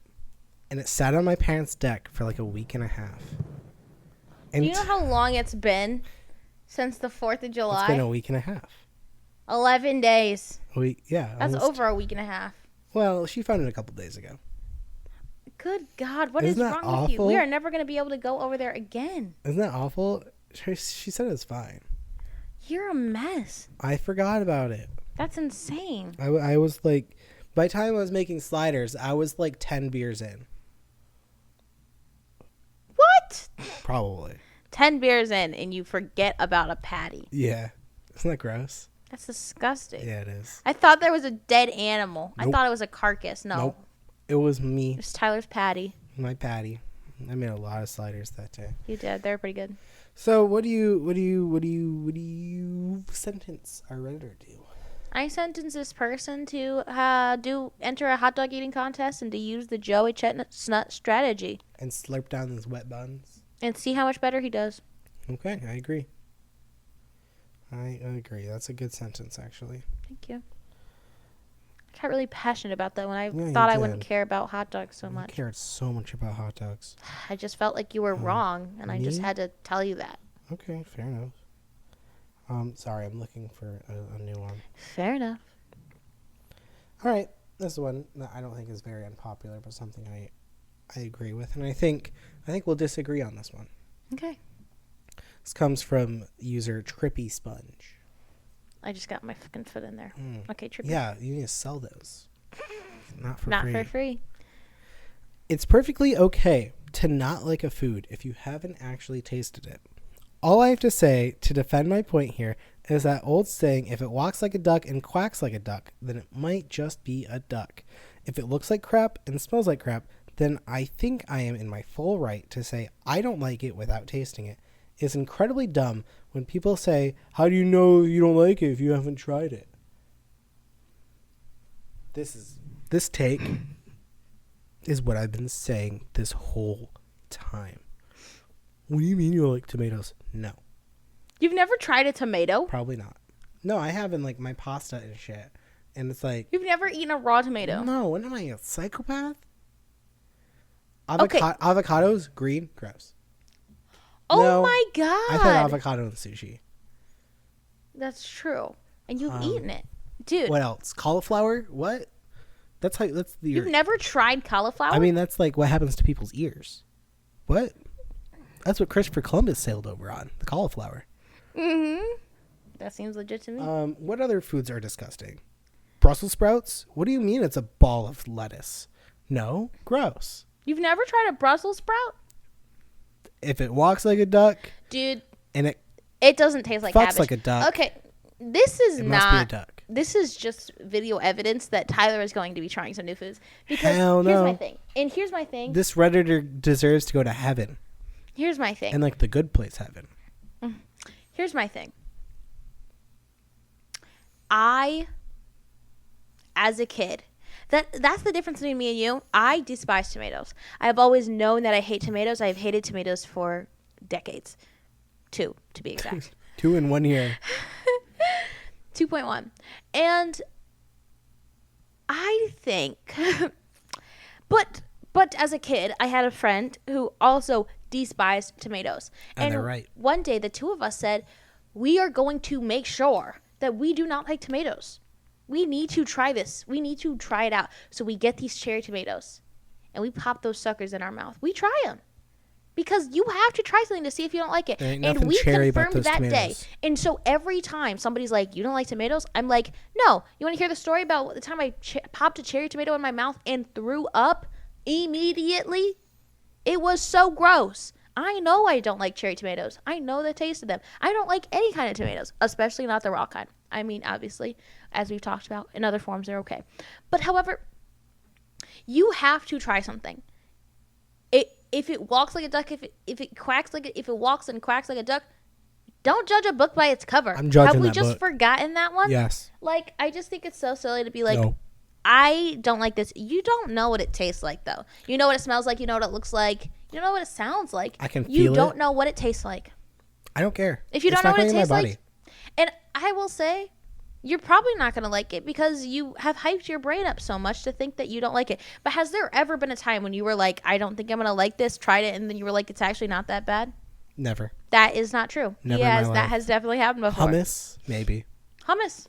And it sat on my parents' deck for like a week and a half. And Do you know how long it's been since the 4th of July? it's been a week and a half. 11 days. Yeah. That's almost. over a week and a half. Well, she found it a couple days ago. Good God, what is Isn't that wrong with you? We awful? are never going to be able to go over there again. Isn't that awful? She said it was fine. You're a mess. I forgot about it. That's insane. I was like, by the time I was making sliders, I was like 10 beers in. What? Probably. 10 beers in and you forget about a patty. Yeah. Isn't that gross? That's disgusting. Yeah, it is. I thought there was a dead animal. I Nope. thought it was a carcass. No. Nope. It was me, It was Tyler's patty. my patty. I made a lot of sliders that day. You did. They're pretty good. So what do you sentence our Redditor do? I sentenced this person to enter a hot dog eating contest and to use the Joey Chestnut strategy And slurp down those wet buns? and see how much better he does. Okay, I agree. I agree. That's a good sentence, actually. Thank you. I got really passionate about that when I Yeah, you thought I wouldn't did. care about hot dogs so I much. cared so much about hot dogs. I just felt like you were wrong, and I just me? had to tell you that. Okay, fair enough. Sorry, I'm looking for a new one. Fair enough. All right, this one that I don't think is very unpopular, but something I agree with, and I think we'll disagree on this one. Okay. This comes from user Trippy Sponge. I just got my fucking foot in there. Mm. Okay, trippy. Yeah, you need to sell those. Not for Not free. for free. It's perfectly okay to not like a food if you haven't actually tasted it. All I have to say to defend my point here is that old saying, if it walks like a duck and quacks like a duck, then it might just be a duck. If it looks like crap and smells like crap, then I think I am in my full right to say I don't like it without tasting it. It's incredibly dumb when people say, how do you know you don't like it if you haven't tried it? This take is what I've been saying this whole time. What do you mean you like tomatoes? No, You've never tried a tomato? probably not. No, I have in like my pasta and shit. And it's like, You've never eaten a raw tomato? no, what am I, a psychopath? Okay. Avocados, green, gross. Oh No, my God. I've had avocado in sushi. That's true. And you've eaten it. Dude, What else? Cauliflower? What? That's the you've never tried cauliflower? I mean, that's like what happens to people's ears. What? That's what Christopher Columbus sailed over on, the cauliflower. That seems legit to me. What other foods are disgusting? Brussels sprouts? What do you mean it's a ball of lettuce? No, gross. You've never tried a Brussels sprout? If it walks like a duck Dude, and it it doesn't taste like fucks cabbage. like a duck, Okay, this is it not. must be a duck. This is just video evidence that Tyler is going to be trying some new foods. Because Hell here's no. my thing. And here's my thing. This Redditor deserves to go to heaven, Here's my thing. and like the good place heaven. Here's my thing. I, as a kid, that's the difference between me and you. I despise tomatoes. I have always known that I hate tomatoes. I have hated tomatoes for decades. 2, to be exact. 2 in 1 year. 2.1. And I think but as a kid, I had a friend who also despised tomatoes. And they're right. One day the two of us said, "We are going to make sure that we do not like tomatoes. We need to try this. We need to try it out." So we get these cherry tomatoes and we pop those suckers in our mouth. We try them. Because you have to try something to see if you don't like it. There ain't And nothing we cherry about confirmed those that day. tomatoes. And so every time somebody's like, "You don't like tomatoes?" I'm like, "No. You want to hear the story about the time I popped a cherry tomato in my mouth and threw up immediately? It was so gross. I know I don't like cherry tomatoes. I know the taste of them. I don't like any kind of tomatoes, especially not the raw kind. I mean, obviously, as we've talked about, in other forms they're okay. But however, you have to try something. If it walks like a duck, if it quacks like if it walks and quacks like a duck, don't judge a book by its cover. I'm judging Have we that just book. forgotten that one? Yes. Like, I just think it's so silly to be like, No. I don't like this. You don't know what it tastes like, though. You know what it smells like. You know what it looks like. You know what it sounds like. I can You feel don't it. know what it tastes like. I don't care. If you It's don't know not what it going in my tastes like, and I will say, you're probably not going to like it because you have hyped your brain up so much to think that you don't like it. But has there ever been a time when you were like, "I don't think I'm going to like this," tried it, and then you were like, "It's actually not that bad"? Never. That is not true. Never in my That life. has definitely happened before. Hummus, maybe. Hummus.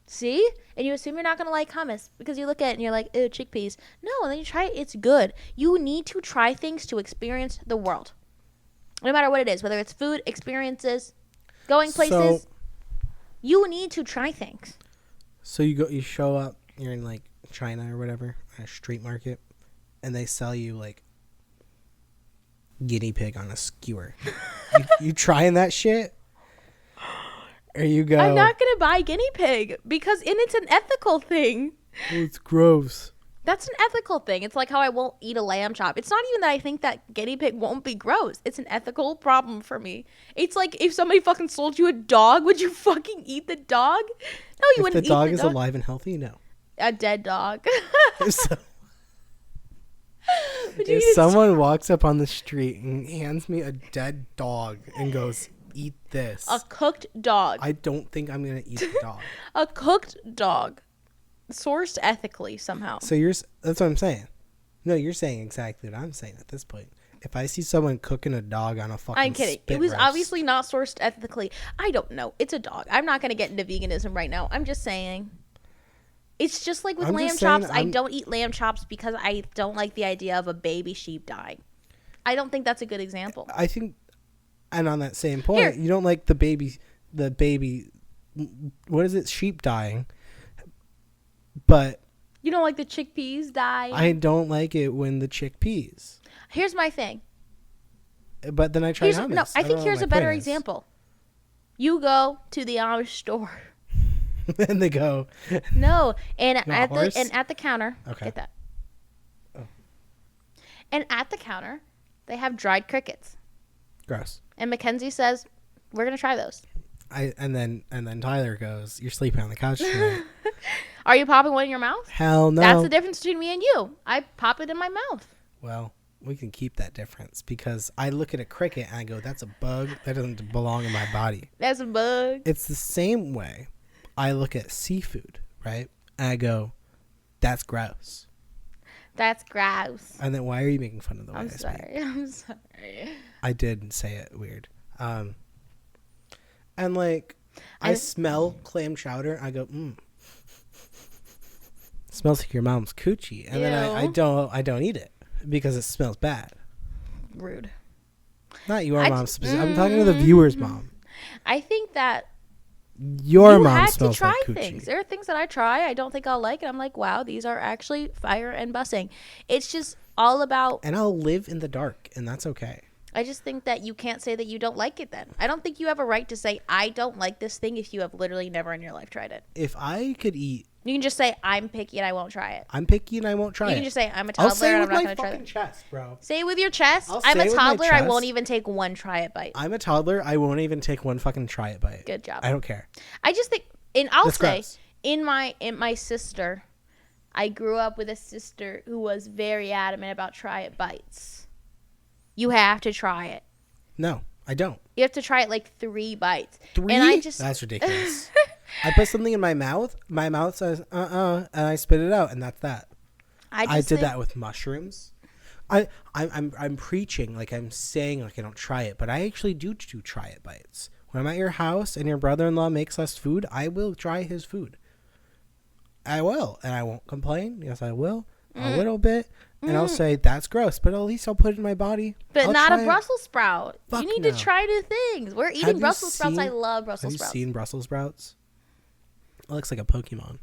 See? And you assume you're not going to like hummus because you look at it and you're like, ew, chickpeas. No, and then you try it. It's good. You need to try things to experience the world. No matter what it is, whether it's food, experiences, going places, you need to try things. So you show up, you're in like China or whatever, at a street market, and they sell you like guinea pig on a skewer. you trying that shit? Or you go, I'm not going to buy guinea pig because it's an ethical thing. oh, it's gross. That's an ethical thing. It's like how I won't eat a lamb chop. It's not even that I think that guinea pig won't be gross. It's an ethical problem for me. It's like if somebody fucking sold you a dog, would you fucking eat the dog? No, you If wouldn't the eat dog the is dog. alive and healthy, no. A dead dog. So, Would you if eat a someone walks up on the street and hands me a dead dog and goes, eat this, A cooked dog. I don't think I'm going to eat the dog. A cooked dog. Sourced ethically somehow. So that's what I'm saying. No, you're saying exactly what I'm saying at this point. If I see someone cooking a dog on a fucking I'm kidding. spit It was roast, obviously not sourced ethically. I don't know. It's a dog. I'm not going to get into veganism right now. I'm just saying. It's just like with I'm lamb just saying, chops. I don't eat lamb chops because I don't like the idea of a baby sheep dying. I don't think that's a good example. I think, and on that same point, Here. you don't like the baby, what is it, sheep dying, but You don't like the chickpeas dying? I don't like it when the chickpeas. Here's my thing. But then I try hummus. No, I don't think know here's what a my better point is. example. You go to the Amish store. And they go, No, and Not horse? at the counter, Okay. get that. Oh. And at the counter, they have dried crickets. gross. And Mackenzie says, "We're gonna try those." And then Tyler goes, you're sleeping on the couch tonight. Are you popping one in your mouth? Hell no. That's the difference between me and you. I pop it in my mouth. Well, we can keep that difference because I look at a cricket and I go, that's a bug. That doesn't belong in my body. That's a bug. It's the same way I look at seafood, right? And I go, that's gross. That's gross. And then why are you making fun of the way I'm I speak? sorry. I'm sorry. I did say it weird. And like, I smell clam chowder. I go, smells like your mom's coochie. And then I Ew. don't eat it because it smells bad. Rude. Not your I- mom's specific. I'm talking to the viewer's mom. I think that Your you mom have to smells try like coochie. things. There are things that I try I don't think I'll like, and I'm like, wow, these are actually fire and bussing. It's just all about. And I'll live in the dark, and that's okay. I just think that you can't say that you don't like it. Then I don't think you have a right to say I don't like this thing if you have literally never in your life tried it. If I could eat, You can just say I'm picky and I won't try it. I'm picky and I won't try You it. can just say I'm a I'll toddler say it and with I'm not my going to try fucking it. chest, bro. Say it with your chest. I'll I'm say a it with my toddler. I won't chest. even take one try it bite. I'm a toddler. I won't even take one fucking try it bite. Good job. I don't care. I just think, and I'll That's say, gross. in my sister, I grew up with a sister who was very adamant about try it bites. You have to try it. No, I don't. You have to try it like 3 bites. 3? And I just That's ridiculous. I put something in my mouth says, and I spit it out, and that's that. I I just did think- that with mushrooms. I'm preaching like I'm saying like I don't try it, but I actually do try it bites. When I'm at your house and your brother-in-law makes us food, I will try his food. I will, and I won't complain. Yes, I will. A little bit, and I'll say that's gross, but at least I'll put it in my body. But I'll not try a it. Brussels sprout. Fuck You need no. to try new things. We're Have eating you Brussels sprouts. I seen- love Brussels Have you sprouts. seen Brussels sprouts? It looks like a Pokemon.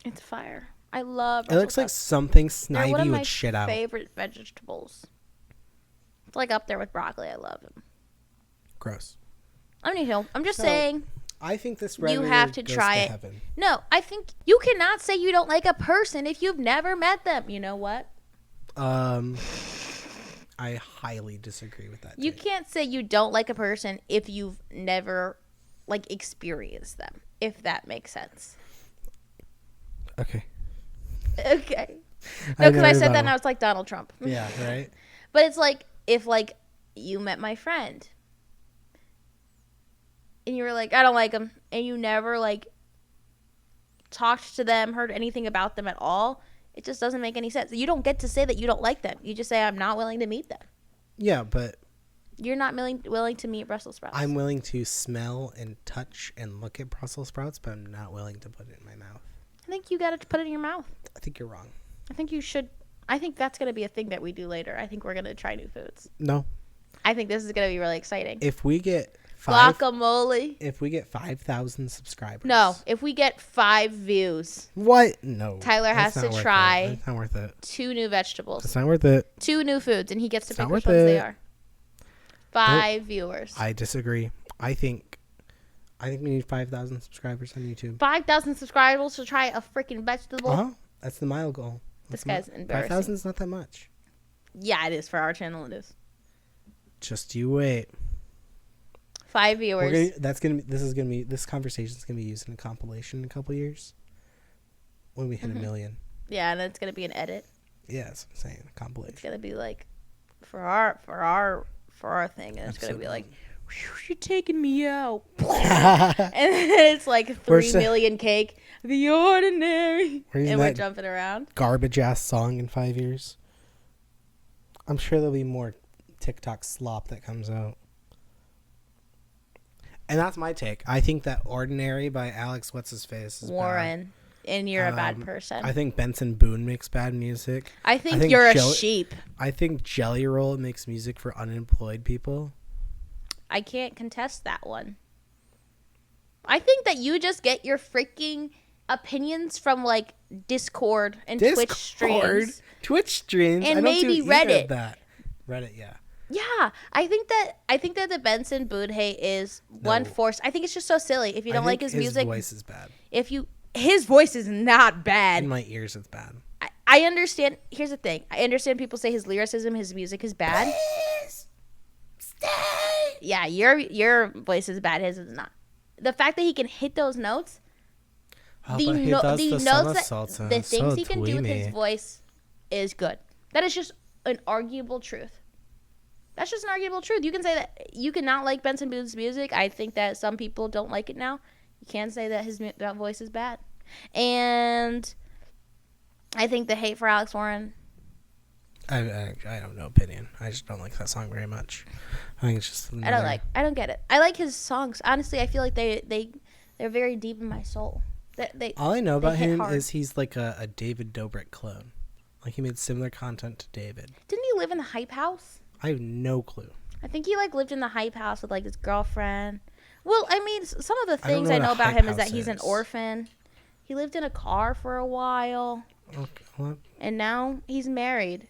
It's fire. I love It Brussels looks like sprouts. something They're one of Snivy my would shit out. favorite vegetables. It's like up there with broccoli. I love them. Gross. Anywho, I'm just So, saying. I think this You Redditor have to goes try to it. heaven. No, I think you cannot say you don't like a person if you've never met them. You know what? I highly disagree with that. You take. can't say you don't like a person if you've never like experienced them. If that makes sense. Okay. Okay. No, because know I your said that rebuttal. and I was like Donald Trump. Yeah. Right. But it's like if like you met my friend and you were like, I don't like them, and you never like talked to them, heard anything about them at all, it just doesn't make any sense. You don't get to say that you don't like them. You just say I'm not willing to meet them. Yeah, but You're not willing to meet Brussels sprouts. I'm willing to smell and touch and look at Brussels sprouts, but I'm not willing to put it in my mouth. I think you got to put it in your mouth. I think you're wrong. I think you should. I think that's going to be a thing that we do later. I think we're going to try new foods. No. I think this is going to be really exciting. If we get Guacamole. If we get 5,000 subscribers. No, if we get 5 views. What? No. Tyler has That's to not worth try it. That's not worth it. 2 new vegetables. It's not worth it. 2 new foods, and he gets to It's pick not which worth ones they it. are. 5 viewers. I disagree. I think we need 5,000 subscribers on YouTube. 5,000 subscribers to try a freaking vegetable. Uh-huh. That's the mile goal. This guy's embarrassing. 5,000 is not that much. Yeah, it is for our channel. It is. Just you wait. 5 viewers. This conversation is gonna be used in a compilation in a couple years. When we hit 1 million. Yeah, and it's gonna be an edit. Yeah, that's what I'm saying. A It's compilation. gonna be like for our thing, and it's gonna be like, "You're taking me out," and then it's like 3 million cake. The ordinary, Where's and we're that jumping around. Garbage ass song in 5 years. I'm sure there'll be more TikTok slop that comes out. And that's my take. I think that Ordinary by Alex What's-His-Face is Warren, and you're a bad bad. person. I think Benson Boone makes bad music. I think you're a Jelly- sheep. I think Jelly Roll makes music for unemployed people. I can't contest that one. I think that you just get your freaking opinions from like Discord and Twitch streams. Twitch streams. And I don't maybe do either Reddit. of that. Reddit, yeah. Yeah, I think that the Benson Boone hate is one No. force. I think it's just so silly. If you don't like his music, his voice is bad. His voice is not bad. In my ears, it's bad. I understand. Here's the thing. I understand people say his lyricism, his music is bad. Please stay. Yeah, your voice is bad. His is not. The fact that he can hit those notes, Oh, but he does the notes somersaults, the and things so he can do with his dreamy. voice is good. That is just an arguable truth. That's just an arguable truth. You can say that you cannot like Benson Boone's music. I think that some people don't like it now. You can't say that that voice is bad. And I think the hate for Alex Warren. I have no opinion. I just don't like that song very much. I think it's just. I don't get it. I like his songs. Honestly, I feel like they're very deep in my soul. All I know about hit him hard. is he's like a David Dobrik clone. Like he made similar content to David. Didn't he live in the hype house? I have no clue. I think he like lived in the hype house with like his girlfriend. Well, I mean, some of the I don't things know I what know a about hype him is that house he's an is. orphan. He lived in a car for a while, Okay, what? and now he's married,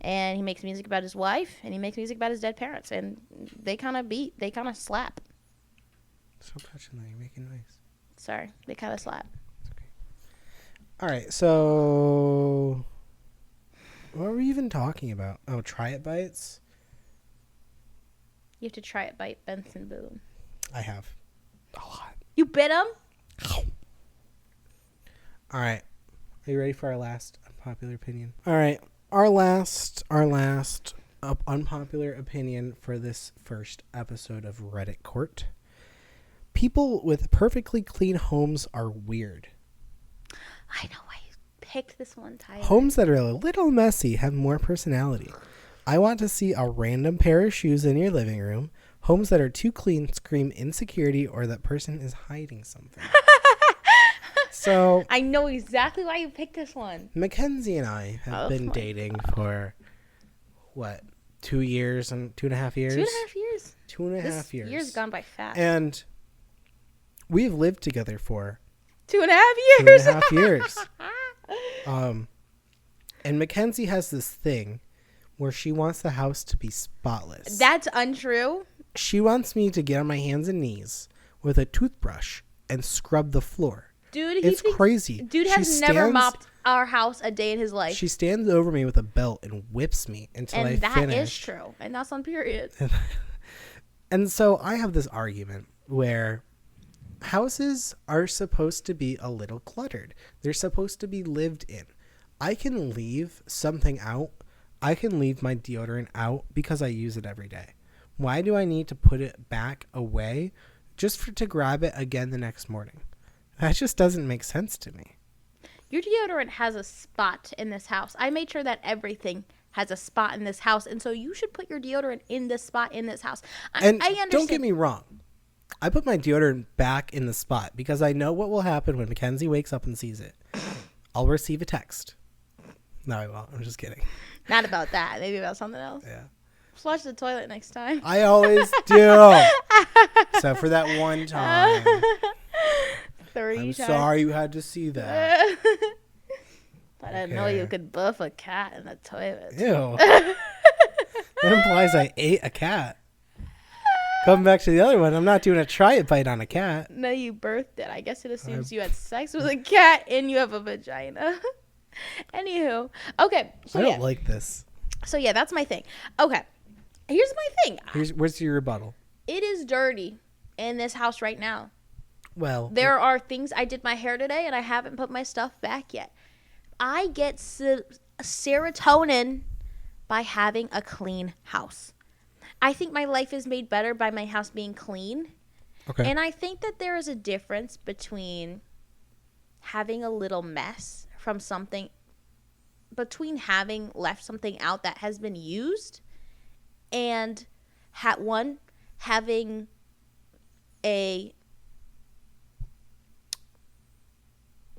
and he makes music about his wife, and he makes music about his dead parents, and they kind of slap. Stop touching that. You're making noise. Sorry, they kind of slap. All right, so what were we even talking about? Oh, Try It Bites. You have to try it by Benson Boone. I have a lot. You bit him? All right, are you ready for our last unpopular opinion? All right, our last unpopular opinion for this first episode of Reddit Court. People with perfectly clean homes are weird. I know why you picked this one, Tyler. Homes that are a little messy have more personality. I want to see a random pair of shoes in your living room. Homes that are too clean scream insecurity or that person is hiding something. So, I know exactly why you picked this one. Mackenzie and I have been my dating for, what, 2 years and 2.5 years? 2.5 years. 2.5 This years. year's gone by fast. And we've lived together for 2.5 years. 2.5 years. And Mackenzie has this thing where she wants the house to be spotless. That's untrue. She wants me to get on my hands and knees with a toothbrush and scrub the floor. Dude, It's crazy. Dude She has never stands- mopped our house a day in his life. She stands over me with a belt and whips me until I and that finish. is true. And that's on period. And so I have this argument where houses are supposed to be a little cluttered. They're supposed to be lived in. I can leave something out. I can leave my deodorant out because I use it every day. Why do I need to put it back away just to grab it again the next morning? That just doesn't make sense to me. Your deodorant has a spot in this house. I made sure that everything has a spot in this house, and so you should put your deodorant in this spot in this house. And I understand. don't get me wrong. I put my deodorant back in the spot because I know what will happen when Mackenzie wakes up and sees it. I'll receive a text. No, I won't. I'm just kidding. Not about that. Maybe about something else. Yeah. Flush the toilet next time. I always do. So for that one time. 30 I'm times. sorry you had to see that. I didn't know you could buff a cat in the toilet. Ew. That implies I ate a cat. Coming back to the other one, I'm not doing a try it bite on a cat. No, you birthed it. I guess it assumes you had sex with a cat and you have a vagina. Anywho. Okay. So I don't like this. So yeah, that's my thing. Okay. Here's my thing. Where's your rebuttal? It is dirty in this house right now. Well, There are things. I did my hair today and I haven't put my stuff back yet. I get serotonin by having a clean house. I think my life is made better by my house being clean. okay. And I think that there is a difference between having a little mess from something, between having left something out that has been used and having a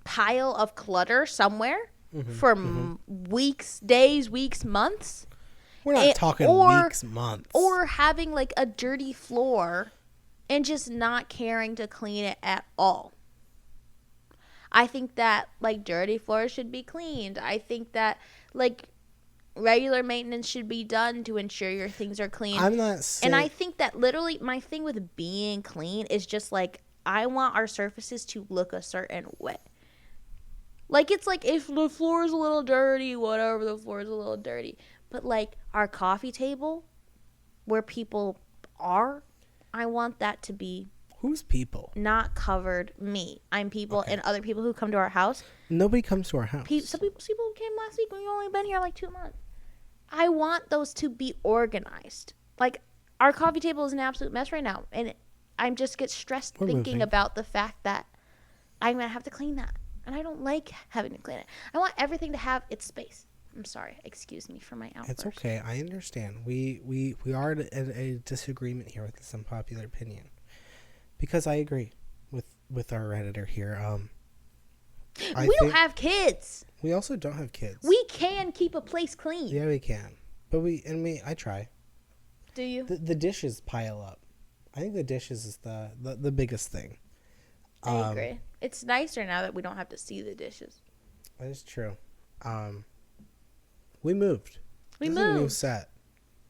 pile of clutter somewhere for weeks, days, weeks, months. We're not talking weeks, months. Or having like a dirty floor and just not caring to clean it at all. I think that like dirty floors should be cleaned. I think that like regular maintenance should be done to ensure your things are clean. I'm not saying... And I think that literally my thing with being clean is just like I want our surfaces to look a certain way. Like it's like if the floor is a little dirty, whatever, the floor is a little dirty. But like our coffee table where people are, I want that to be Who's people? not covered. Me. I'm people Okay. and other people who come to our house. Nobody comes to our house. Some people came last week. We've only been here like 2 months. I want those to be organized. Like our coffee table is an absolute mess right now, and I just get stressed We're thinking moving. about the fact that I'm gonna have to clean that, and I don't like having to clean it. I want everything to have its space. I'm sorry. Excuse me for my outburst. It's okay. I understand. We are at a disagreement here with this unpopular opinion. Because I agree with our Redditor here. We don't have kids. We also don't have kids. We can keep a place clean. Yeah, we can. But I try. Do you? The dishes pile up. I think the dishes is the biggest thing. I agree. It's nicer now that we don't have to see the dishes. That is true. We moved. We This is a new moved. set.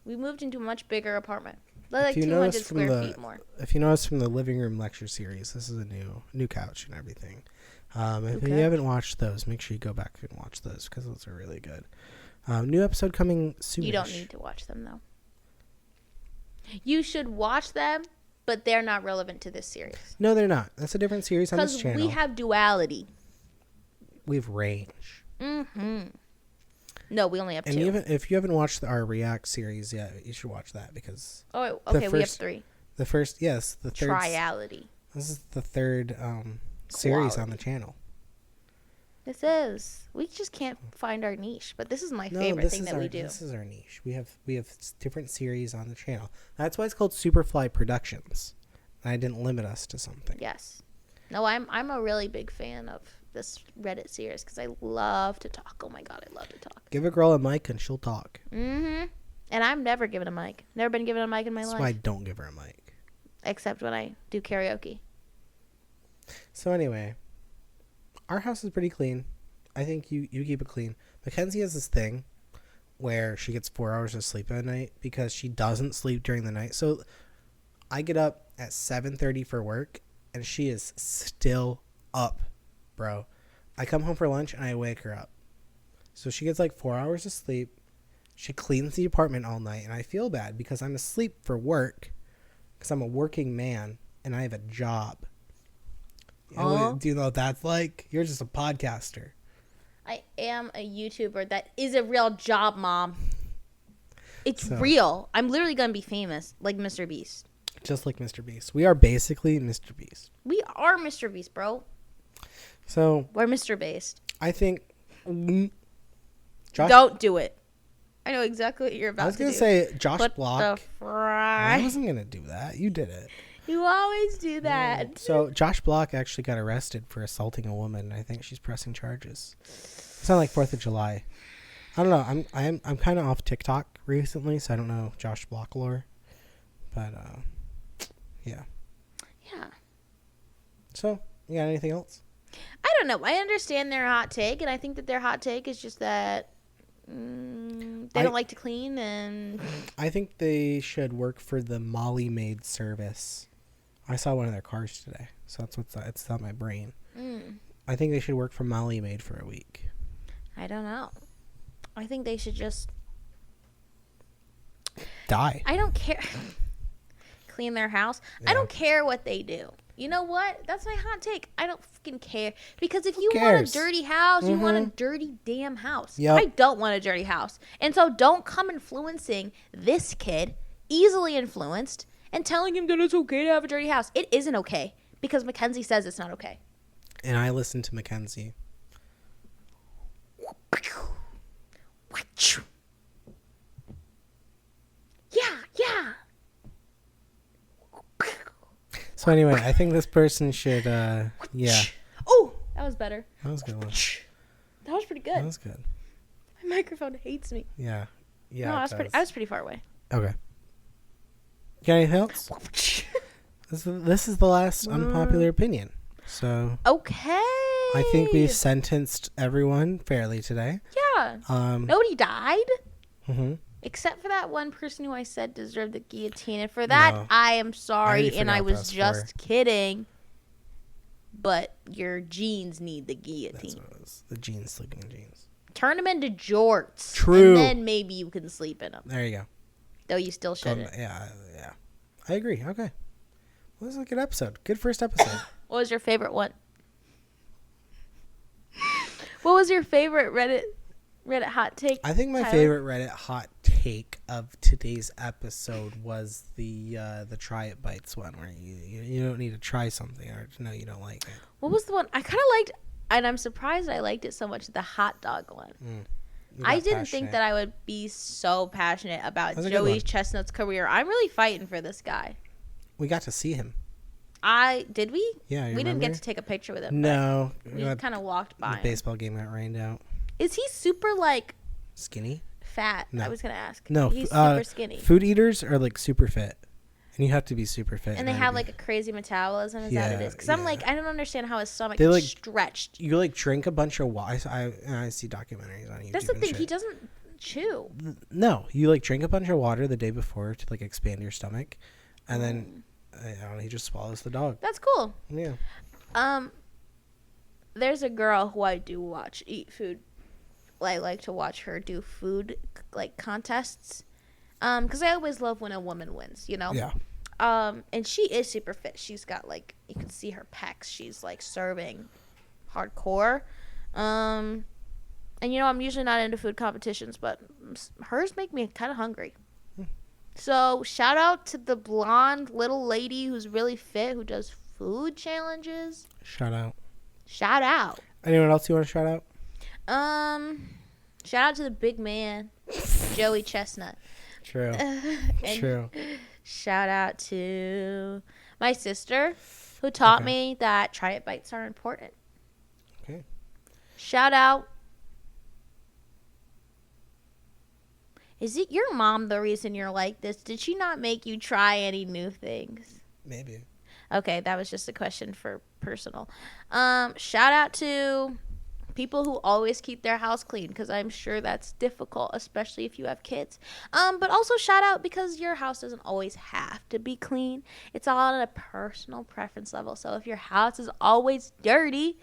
We moved into a much bigger apartment. Like If you 200 notice from square feet more. If you notice from the living room lecture series, this is a new couch and everything. If you Okay. haven't watched those, make sure you go back and watch those because those are really good. New episode coming soon. You don't need to watch them, though. You should watch them, but they're not relevant to this series. No, they're not. That's a different series on this Because channel. we have duality. We have range. Mm-hmm. No, we only have And 2. even if you haven't watched our React series yet, you should watch that because Oh, the okay, we have first- 3. the third. Triality. This is the third series on the Quality. channel. This is. We just can't find our niche, but this is my favorite thing that we do. This is our niche. We have different series on the channel. That's why it's called Superfly Productions. And I didn't limit us to something. Yes. No, I'm a really big fan of this Reddit series because I love to talk. Oh my god, I love to talk. Give a girl a mic and she'll talk. Mm-hmm. And I'm never given a mic. Never been given a mic in my That's life. why I don't give her a mic. Except when I do karaoke. So anyway, our house is pretty clean. I think you keep it clean. Mackenzie has this thing where she gets 4 hours of sleep at night because she doesn't sleep during the night. So I get up at 7:30 for work and she is still up, bro. I come home for lunch and I wake her up. So she gets like 4 hours of sleep. She cleans the apartment all night and I feel bad because I'm asleep for work because I'm a working man and I have a job. Do you know what that's like? You're just a podcaster. I am a YouTuber. That is a real job, Mom. It's So- real. I'm literally going to be famous like Mr. Beast. Just like Mr. Beast. We are basically Mr. Beast. We are Mr. Beast, bro. So We're Mr. Beast. I think Josh, Don't do it. I know exactly what you're about I was to gonna do. say Josh What Block. the fry? I wasn't gonna do that. You did it. You always do that. So Josh Block actually got arrested for assaulting a woman. I think she's pressing charges. It's not like 4th of July. I don't know. I'm kind of off TikTok recently, so I don't know Josh Block lore. But yeah. Yeah. So you got anything else? I don't know. I understand their hot take, and I think that their hot take is just that they don't like to clean, and I think they should work for the Molly Maid service. I saw one of their cars today, so it's on my brain. I think they should work for Molly Maid for a week. I don't know. I think they should just Die. I don't care. Clean their house. Yeah. I don't care what they do. You know what? That's my hot take. I don't fucking care. Because if you want cares? a dirty house, you want a dirty damn house. Yep. I don't want a dirty house. And so don't come influencing this kid, easily influenced, and telling him that it's okay to have a dirty house. It isn't okay. Because Mackenzie says it's not okay. And I listened to Mackenzie. Yeah. So anyway, I think this person should, yeah. Oh, that was better. That was a good one. That was pretty That good. was good. My microphone hates me. Yeah. Yeah. No, it I does. was pretty far away. Okay. Got anything else? This is the last unpopular opinion. So Okay. I think we sentenced everyone fairly today. Yeah. Um. Nobody died mhm. except for that one person who I said deserved the guillotine. And for that, No. I am sorry. already And I forgot was that story. just kidding. But your jeans need the That's guillotine. what it was. The jeans, sleeping in jeans. Turn them into jorts. True. And then maybe you can sleep in them. There you go. Though you still Go- shouldn't. yeah. I agree. Okay. Well, this is a good episode. Good first episode. What was your favorite one? What was your favorite Reddit hot take? I think my Tyler? favorite Reddit hot take of today's episode was the try it bites one, where you don't need to try something or to know you don't like it. What was the one I kind of liked? And I'm surprised I liked it so much. The hot dog one. You I got didn't passionate. think that I would be so passionate about That's a good Joey one. Chestnut's career. I'm really fighting for this guy. We got to see him. Did we? Yeah, you We didn't get remember? to take a picture with him. No, but we just kind of walked by the him. baseball game got rained out. Is he super like Skinny? fat? No. I was gonna ask. No, he's super skinny. Food eaters are like super fit, and you have to be super fit. And they in have order like a crazy metabolism. Is that what it Yeah, is? Because I'm yeah. like, I don't understand how his stomach They, is like, stretched. you like drink a bunch of water. I see documentaries on YouTube. That's the and thing. shit. He doesn't chew. No, you like drink a bunch of water the day before to like expand your stomach, and then I don't know, he just swallows the dog. That's cool. Yeah. There's a girl who I do watch eat food. I like to watch her do food like contests. Because I always love when a woman wins, you know? Yeah. And she is super fit. She's got like, you can see her pecs. She's like serving hardcore. And you know, I'm usually not into food competitions, but hers make me kind of hungry. So shout out to the blonde little lady who's really fit, who does food challenges. Shout out. Shout out. Anyone else you want to shout out? Shout out to the big man, Joey Chestnut. True. And True. shout out to my sister, who taught Okay. me that try it bites are important. Okay. Shout out. Is it your mom the reason you're like this? Did she not make you try any new things? Maybe. Okay, that was just a question for personal. Shout out to people who always keep their house clean, because I'm sure that's difficult, especially if you have kids. But also shout out because your house doesn't always have to be clean. It's all on a personal preference level. So if your house is always dirty,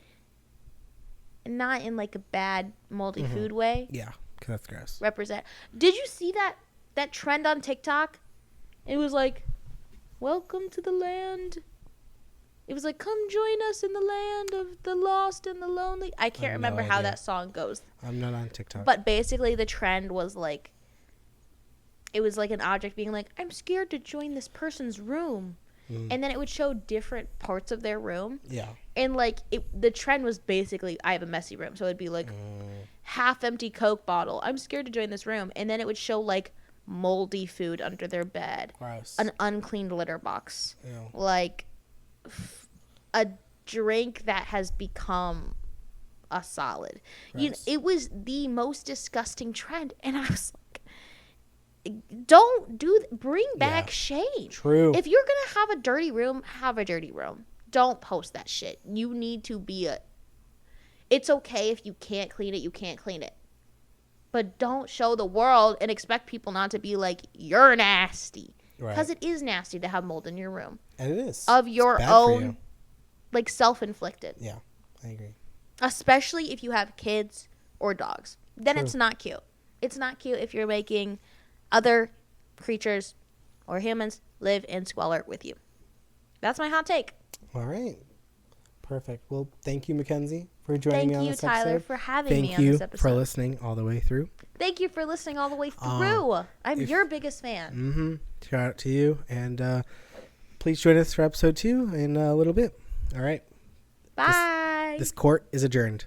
and not in like a bad moldy food way, Yeah, because that's gross. represent. Did you see that trend on TikTok? It was like, welcome to the land. It was like, come join us in the land of the lost and the lonely. I can't have no remember how idea. that song goes. I'm not on TikTok. But basically the trend was like, it was like an object being like, I'm scared to join this person's room. And then it would show different parts of their room. Yeah. And like the trend was basically, I have a messy room. So it'd be like half empty Coke bottle. I'm scared to join this room. And then it would show like moldy food under their bed, Gross. an uncleaned litter box, Ew. like a drink that has become a solid. Gross. It was the most disgusting trend. And I was like, bring back Yeah. shame. True. If you're going to have a dirty room, have a dirty room. Don't post that shit. You need to be it's okay if you can't clean it, you can't clean it. But don't show the world and expect people not to be like, you're nasty. Right. Because it is nasty to have mold in your room. And it is. Of It's your bad for own, you. like self-inflicted. Yeah, I agree. Especially if you have kids or dogs. Then True. it's not cute. It's not cute if you're making other creatures or humans live in squalor with you. That's my hot take. All right. Perfect. Well, thank you, Mackenzie, for joining me Thank on you, this Tyler, episode. for having me Thank on you this for episode. listening all the way through. Thank you for listening all the way through. I'm if- your biggest fan. Mm-hmm. Shout out to you. And please join us for episode 2 in a little bit. All right. Bye. This court is adjourned.